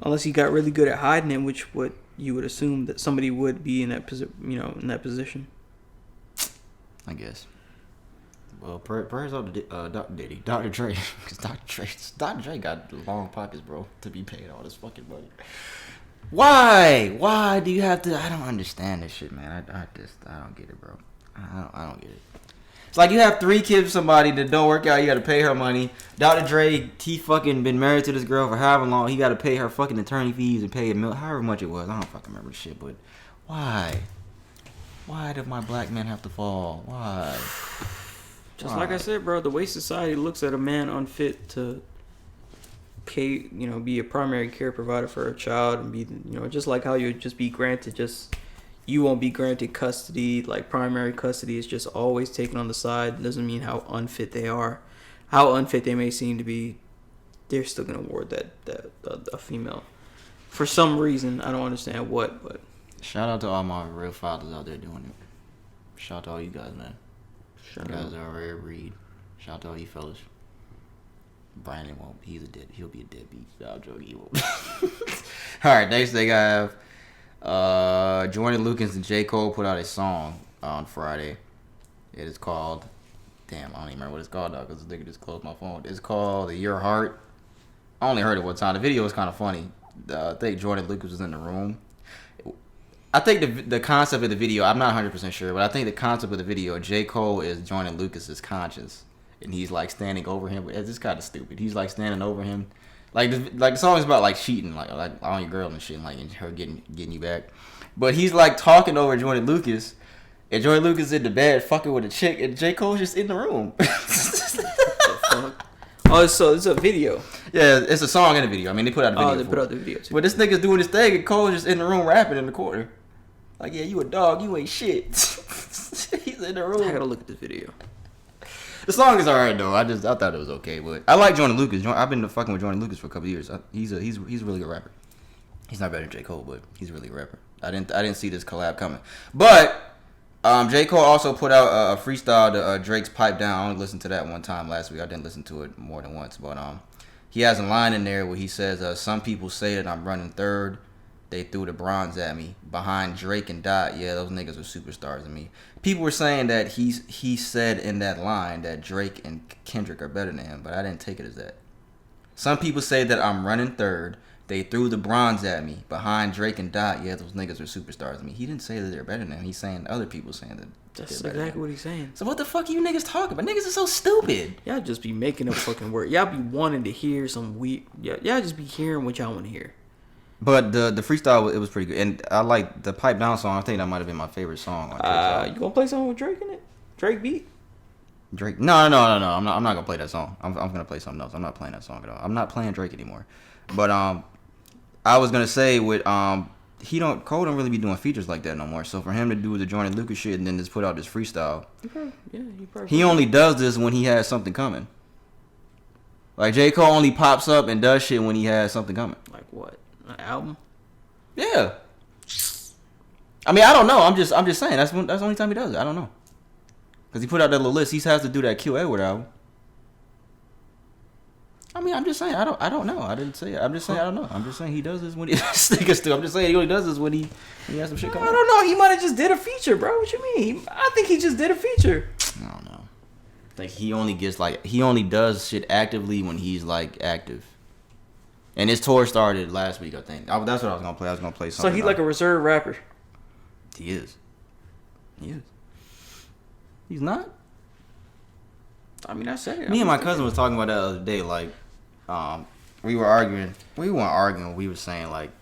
Unless he got really good at hiding it, which you would assume that somebody would be in that position. I guess. Well, prayers up to Dr. Dre, because Dr. Dre got long pockets, bro, to be paying all this fucking money. Why do you have to? I don't understand this shit, man. I don't get it, bro. I don't get it. It's like you have 3 kids with somebody that don't work out. You got to pay her money. Dr. Dre, he fucking been married to this girl for however long. He got to pay her fucking attorney fees and pay however much it was. I don't fucking remember the shit, but why? Why did my black man have to fall? Why? Just like I said, bro, the way society looks at a man unfit to pay, be a primary care provider for a child and be, just like how you just be granted, you won't be granted custody. Like primary custody is just always taken on the side. Doesn't mean how unfit they are, how unfit they may seem to be. they're still gonna award that a female. For some reason, I don't understand what, but shout out to all my real fathers out there doing it. Shout out to all you guys, man. You guys are a rare breed. Shout out to all you fellas. Brandon won't. He'll be a deadbeat. I'll joke. He won't. All right, next thing I have, Jordan Lucas and J. Cole put out a song on Friday. It is called. Damn, I don't even remember what it's called now because the nigga just closed my phone. It's called Your Heart. I only heard it one time. The video was kind of funny. I think Jordan Lucas was in the room. I think the concept of the video, I'm not 100% sure, but I think the concept of the video, J. Cole is Jordan Lucas's conscience. And he's like standing over him. It's just kind of stupid. He's like standing over him. Like the song is about like cheating, like on your girl and shit, like and her getting you back. But he's like talking over Jordan Lucas. And Jordan Lucas in the bed fucking with a chick, and J. Cole's just in the room. Oh, so it's a video. Yeah, it's a song and a video. I mean, they put out a video. Oh, they put out the video too. But this nigga's doing his thing, and Cole's just in the room rapping in the corner. Like, yeah, you a dog, you ain't shit. He's in the room. I gotta look at this video. The song is alright though. I thought it was okay, but I like Jordan Lucas. I've been fucking with Jordan Lucas for a couple years. He's a really good rapper. He's not better than J. Cole, but he's really a rapper. I didn't see this collab coming. But J. Cole also put out a freestyle to Drake's Pipe Down. I only listened to that one time last week. I didn't listen to it more than once. But he has a line in there where he says, some people say that I'm running third. They threw the bronze at me. Behind Drake and Dot, yeah, those niggas are superstars to me. People were saying that he said in that line that Drake and Kendrick are better than him, but I didn't take it as that. Some people say that I'm running third. They threw the bronze at me. Behind Drake and Dot, yeah, those niggas are superstars to me. He didn't say that they're better than him. He's saying other people saying that. That's exactly what he's saying. So what the fuck are you niggas talking about? Niggas are so stupid. Y'all just be making up fucking word. Y'all be wanting to hear some weird. Y'all just be hearing what y'all want to hear. But the freestyle, it was pretty good. And I like the Pipe Down song. I think that might have been my favorite song. You gonna play something with Drake in it? Drake beat? Drake? No. I'm not gonna play that song. I'm gonna play something else. I'm not playing that song at all. I'm not playing Drake anymore. But I was gonna say with Cole don't really be doing features like that no more. So for him to do the Jordan Lucas shit and then just put out this freestyle, he only does this when he has something coming. Like J. Cole only pops up and does shit when he has something coming. Like what? An album? Yeah. I mean, I don't know. I'm just saying that's the only time he does it. I don't know. Cause he put out that little list. He has to do that Q Edward album. I mean, I'm just saying. I don't know. I didn't say it. I'm just saying I don't know. I'm just saying he does this when he. I'm just saying he only does this when he has some shit coming. I don't know. He might have just did a feature, bro. What you mean? I think he just did a feature. I don't know. Like he only does shit actively when he's like active. And his tour started last week, I think. That's what I was gonna play. I was gonna play something. So he's like a reserve rapper. He is. He's not. I mean, I said it. Me and my cousin was talking about that the other day. Like, we were arguing. We weren't arguing. We were saying like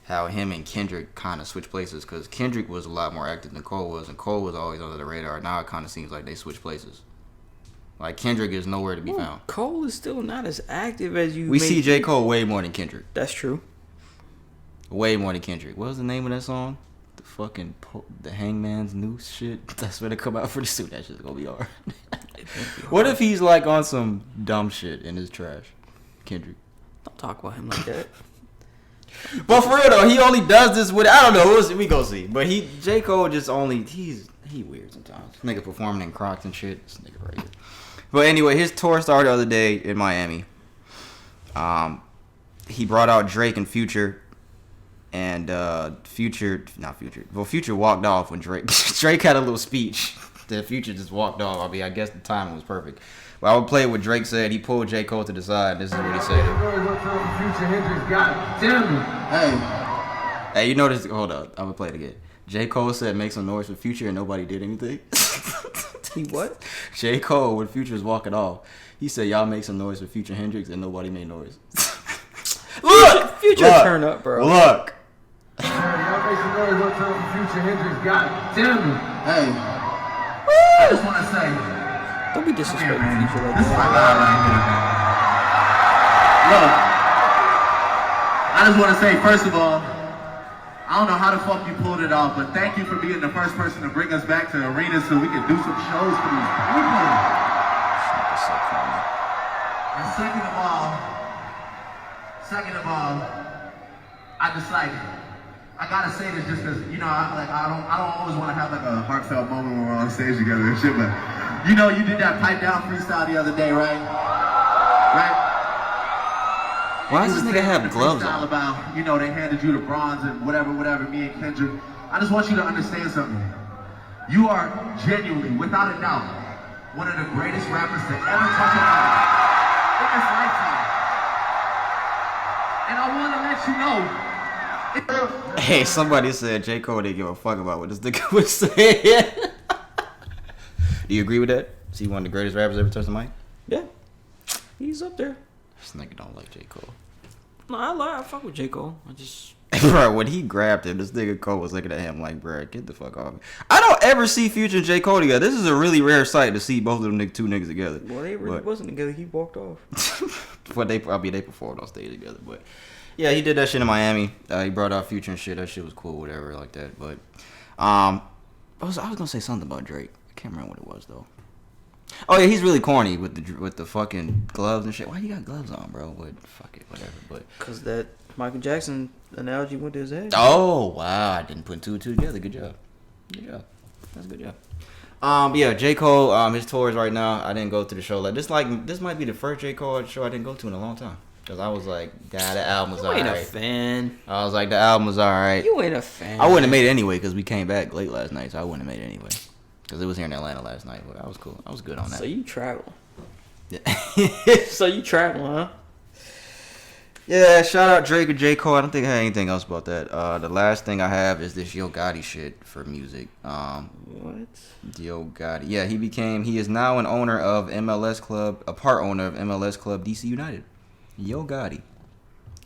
how him and Kendrick kind of switched places because Kendrick was a lot more active than Cole was, and Cole was always under the radar. Now it kind of seems like they switched places. Like Kendrick is nowhere to be found. Cole is still not as active as you. We see J. Cole way more than Kendrick. That's true. Way more than Kendrick. What was the name of that song? The fucking the Hangman's Noose shit. That's when it come out pretty soon. That shit's gonna be hard. What if he's like on some dumb shit in his trash? Kendrick. Don't talk about him like that. But for real though, he only does this with, I don't know. We go see. But J. Cole just only he weird sometimes. This nigga performing in Crocs and shit. This nigga right here. But anyway, his tour started the other day in Miami. He brought out Drake and Future, and Future walked off when Drake had a little speech. The Future just walked off. I mean, I guess the timing was perfect. But I would play what Drake said. He pulled J. Cole to the side. This is what he said. Hey, you notice? Hold up, I'm gonna play it again. J. Cole said, "Make some noise for Future," and nobody did anything. He what? J. Cole, when Future was walking off, he said, "Y'all make some noise for Future Hendrix," and nobody made noise. Look! Future turn up, bro. Look! Y'all make some noise up for Future Hendrix. God damn it. Hey. I just want to say. Don't be disrespectful, Future like this that. This is my guy right here. Look. I just want to say, first of all, I don't know how the fuck you pulled it off, but thank you for being the first person to bring us back to arenas so we can do some shows for these people. And second of all, Second of all, I gotta say this just because, you know, I don't always want to have like a heartfelt moment when we're on stage together and shit, but you know, you did that pipe down freestyle the other day, right? Right? Why does this nigga have gloves on? About, you know, they handed you the bronze and whatever, me and Kendrick. I just want you to understand something. You are genuinely, without a doubt, one of the greatest rappers to ever touch a mic in this lifetime. And I want to let you know. Hey, somebody said J. Cole didn't give a fuck about what this nigga was saying. Do you agree with that? Is he one of the greatest rappers ever touched the mic? Yeah. He's up there. This nigga don't like J. Cole. No, I fuck with J. Cole. I just... Bro, when he grabbed him, this nigga Cole was looking at him like, bro, get the fuck off me. I don't ever see Future and J. Cole together. This is a really rare sight to see both of them two niggas together. Well, they really wasn't together. He walked off. But they performed on stage together. But yeah, he did that shit in Miami. He brought out Future and shit. That shit was cool, whatever, like that. But I was gonna say something about Drake. I can't remember what it was though. Oh yeah, he's really corny with the fucking gloves and shit. Why you got gloves on, bro? But fuck it, whatever. But cause that Michael Jackson analogy went to his head. Oh wow, I didn't put two and two together. Good job. That's a good job. Yeah, J. Cole, his tours right now. I didn't go to the show. This might be the first J. Cole show I didn't go to in a long time. Cause I was like, the album was alright. You ain't a fan. I was like, the album was alright. You ain't a fan. I wouldn't have made it anyway because we came back late last night, so I wouldn't have made it anyway. Cause it was here in Atlanta last night, but I was cool. I was good on that. So you travel. Yeah. So you travel, huh? Yeah, shout out Drake and J. Cole. I don't think I had anything else about that. The last thing I have is this Yo Gotti shit for music. What? Yo Gotti. Yeah, he is now an owner of MLS Club, a part owner of MLS Club DC United. Yo Gotti.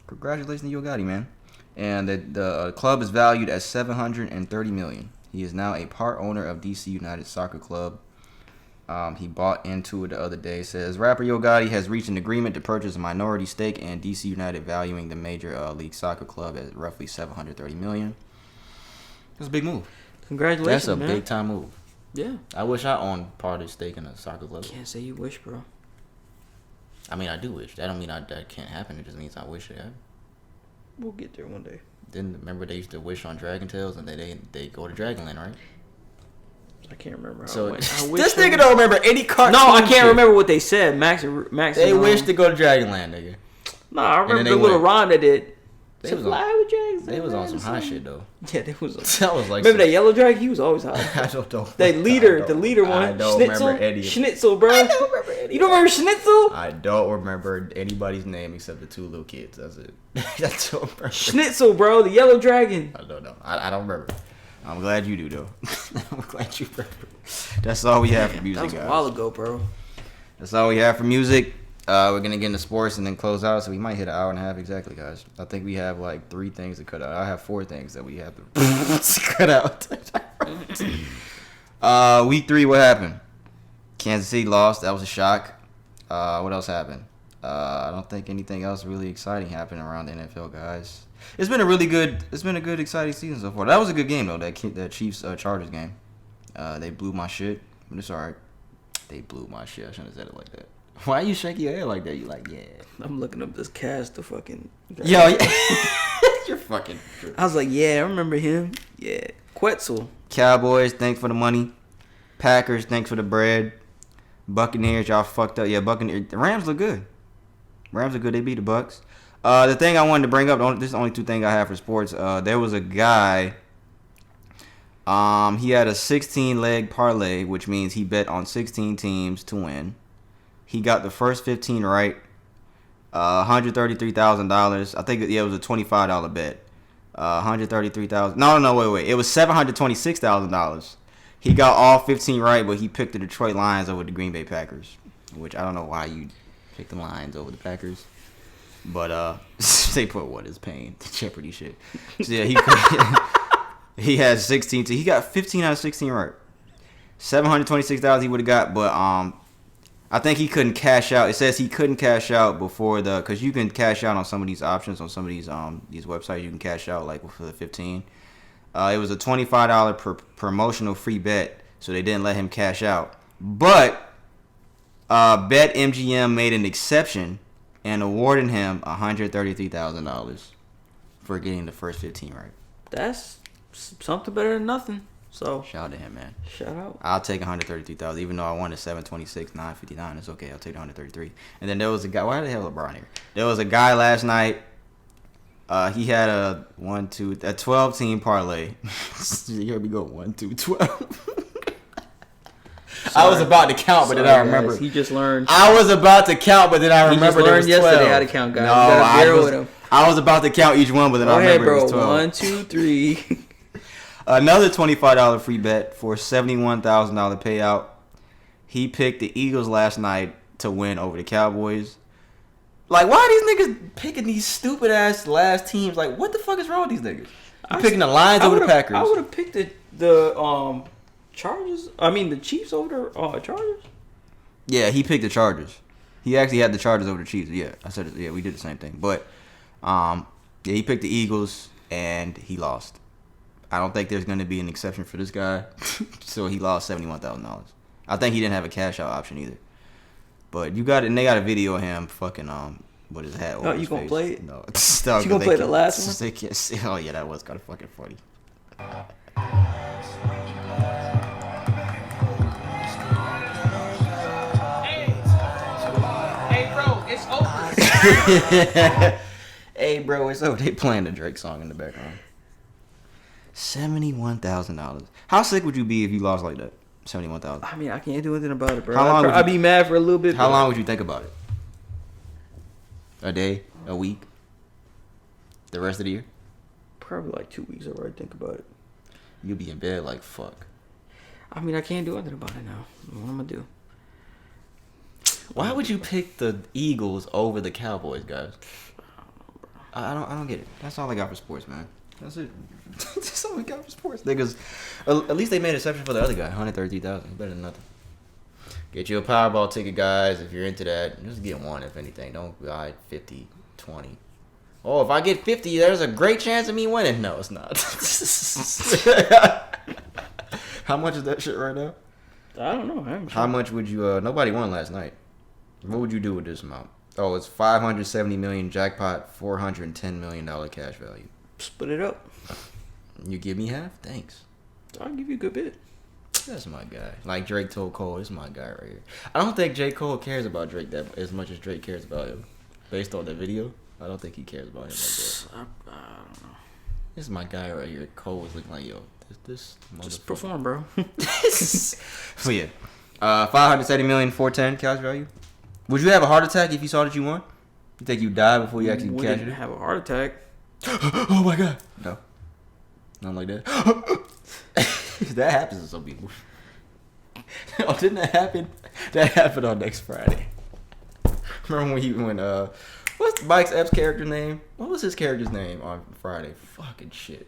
Congratulations to Yo Gotti, man. And the club is valued at $730 million. He is now a part owner of DC United Soccer Club. He bought into it the other day. It says, rapper Yo Gotti has reached an agreement to purchase a minority stake in DC United, valuing the major league soccer club at roughly $730 million. That's a big move. Congratulations, That's a man. big time move. Yeah. I wish I owned part of the stake in a soccer club. Can't say you wish, bro. I mean, I do wish. That don't mean that can't happen. It just means I wish it happened. We'll get there one day. Didn't remember they used to wish on Dragon Tales and they go to Dragonland, right? I can't remember how So it went. this nigga don't remember any cartoon. No, I can't shit. remember what they said. Max. They wish to go to Dragonland, nigga. No, I remember the little rhyme they did. They They was fly with dragons. They was on some high shit though. Yeah, they was. That was like. Remember that yellow dragon? He was always high. I don't know. The leader one. I don't Schnitzel. remember any. Schnitzel, bro. I don't remember any. You don't remember Schnitzel? I don't remember anybody's name except the two little kids. That's it. That's all I remember. Schnitzel, bro. The yellow dragon. I don't know. I don't remember. I'm glad you do though. I'm glad you remember. That's all we have for music, That was guys. a while ago, bro. That's all we have for music. We're gonna get into sports and then close out, so we might hit an hour and a half exactly, guys. I think we have like 3 things to cut out. I have 4 things that we have to cut out. Week 3, what happened? Kansas City lost. That was a shock. What else happened? I don't think anything else really exciting happened around the NFL, guys. It's been a good exciting season so far. That was a good game though. That Chiefs Chargers game. They blew my shit, but it's alright. They blew my shit. I shouldn't have said it like that. Why you shaking your head like that? You like, yeah. I'm looking up this cast to fucking. Yo, you're fucking. I was like, yeah, I remember him. Yeah, Quetzal. Cowboys, thanks for the money. Packers, thanks for the bread. Buccaneers, y'all fucked up. Yeah, Buccaneers. The Rams look good. Rams are good. They beat the Bucks. The thing I wanted to bring up. This is the only 2 things I have for sports. There was a guy. He had a 16-leg parlay, which means he bet on 16 teams to win. He got the first 15 right. $133,000. I think it was a $25 bet. $133,000. No, wait. It was $726,000. He got all 15 right, but he picked the Detroit Lions over the Green Bay Packers, which I don't know why you picked the Lions over the Packers. But they put what is paying the Jeopardy shit. So yeah, he has 16. He got 15 out of 16 right. $726,000 he would have got, but I think he couldn't cash out. It says he couldn't cash out before because you can cash out on some of these options on some of these websites. You can cash out like for the 15. It was a $25 promotional free bet, so they didn't let him cash out. But BetMGM made an exception and awarding him $133,000 for getting the first 15 right. That's something better than nothing. So shout out to him, man. Shout out. I'll take 133,000, even though I wanted 726, 959. It's okay. I'll take 133. And then there was a guy. Why the hell LeBron here? There was a guy last night. He had a 12-team parlay. You heard me go 1, 2, 12. I was about to count, but then I remember. He just learned. I was about to count, but then I remember there was 12. Yesterday how to count, guys. No, I was about to count each one, but then I remember it was 12. 1, 2, 3. Another $25 free bet for a $71,000 payout. He picked the Eagles last night to win over the Cowboys. Like, why are these niggas picking these stupid ass last teams? Like, what the fuck is wrong with these niggas? Picking the Lions over the Packers. I would have picked the Chargers. I mean, the Chiefs over the Chargers. Yeah, he picked the Chargers. He actually had the Chargers over the Chiefs. Yeah, I said it. Yeah, we did the same thing. But yeah, he picked the Eagles and he lost. I don't think there's going to be an exception for this guy. So he lost $71,000. I think he didn't have a cash out option either. But you got it, and they got a video of him fucking with his hat over his you gonna face. play it? No, you gonna play the last one? They can't see. Oh yeah, that was kind of fucking funny. Hey, bro, it's over. Hey, bro, it's over. They playing the Drake song in the background. $71,000. How sick would you be if you lost like that? $71,000. I mean, I can't do anything about it, bro. How long I'd be mad for a little bit. How long would you think about it? A day? A week? The rest of the year? Probably like 2 weeks before I think about it. You'll be in bed like fuck. I mean, I can't do anything about it now. What am I gonna do? Why would you pick the Eagles over the Cowboys, guys? I don't get it. That's all I got for sports, man. That's it. That's all we got for sports. Niggas, at least they made an exception for the other guy. $133,000. Better than nothing. Get you a Powerball ticket, guys. If you're into that, just get one, if anything. Don't buy 50, 20. Oh, if I get 50, there's a great chance of me winning. No, it's not. How much is that shit right now? I don't know. How much would you? Nobody won last night. What would you do with this amount? Oh, it's $570 million jackpot, $410 million cash value. Split it up. You give me half? Thanks. I'll give you a good bit. That's my guy. Like Drake told Cole, it's my guy right here. I don't think J. Cole cares about Drake that as much as Drake cares about him. Based on the video, I don't think he cares about him like that. I don't know. This is my guy right here. Cole was looking like, yo, this just perform, bro. So yeah, $570 million, $410 cash value. Would you have a heart attack if you saw that you won? You think you die before you actually cash it? Have a heart attack. Oh my god. No. Nothing like that. That happens to some people. Oh, didn't that happen? That happened on next Friday. Remember when what's Mike's Epps' character name? What was his character's name on Friday? Fucking shit.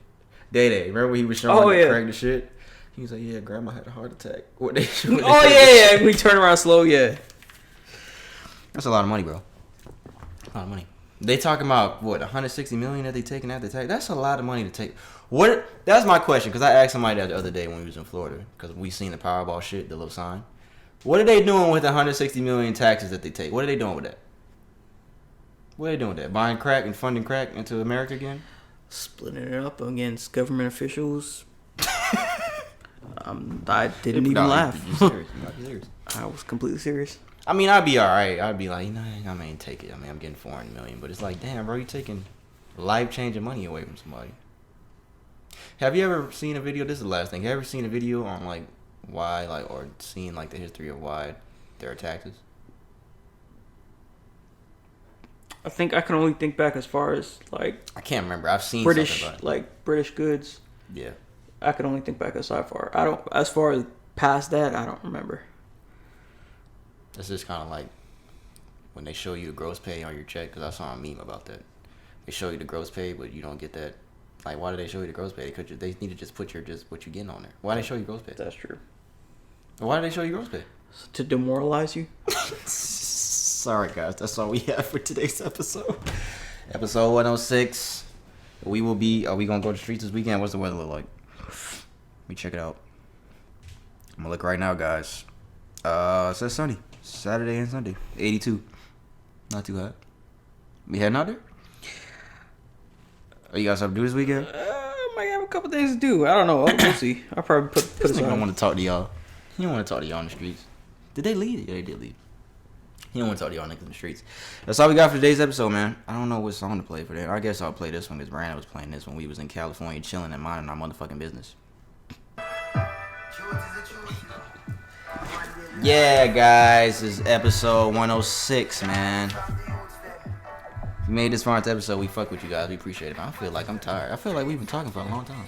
Day. Remember when he was showing Craig the shit? He was like, yeah, grandma had a heart attack. Yeah. We turn around slow, yeah. That's a lot of money, bro. A lot of money. They talking about what, $160 million that they taking after tax? That's a lot of money to take. What? That's my question, because I asked somebody that the other day when we was in Florida, because we seen the Powerball shit, the little sign. What are they doing with the $160 million taxes that they take? What are they doing with that? What are they doing with that? Buying crack and funding crack into America again? Splitting it up against government officials. I didn't even laugh. You serious? You might be serious. I was completely serious. I mean, I'd be alright. I'd be like, I mean, take it. I mean, I'm getting $400 million, but it's like, damn, bro, you taking life-changing money away from somebody. Have you ever seen a video? This is the last thing. Have you ever seen a video on like why, like, or seen like the history of why there are taxes? I think I can only think back as far as like I can't remember. I've seen British, something about it. like British goods. Yeah. I can only think back as far. I don't. As far as past that, I don't remember. It's just kind of like when they show you the gross pay on your check, because I saw a meme about that. They show you the gross pay, but you don't get that. Like, why do they show you the gross pay? They need to just put what you getting on there. Why do they show you gross pay? That's true. Why do they show you gross pay? To demoralize you. Sorry, guys. That's all we have for today's episode. Episode 106. We will be. Are we gonna go to the streets this weekend? What's the weather look like? Let me check it out. I'm gonna look right now, guys. It says sunny. Saturday and Sunday. 82. Not too hot. We heading out there? Oh, you got something to do this weekend? Might have a couple things to do. I don't know. We'll see. I'll probably put This it nigga on. don't want to talk to y'all. He don't want to talk to y'all on the streets. Did they leave? Yeah, they did leave. He don't want to talk to y'all niggas in the streets. That's all we got for today's episode, man. I don't know what song to play for that. I guess I'll play this one because Brandon was playing this when we was in California chilling and minding our motherfucking business. Yeah, guys, this is episode 106, man. If you made this far into episode, we fuck with you guys. We appreciate it. I feel like I'm tired. I feel like we've been talking for a long time.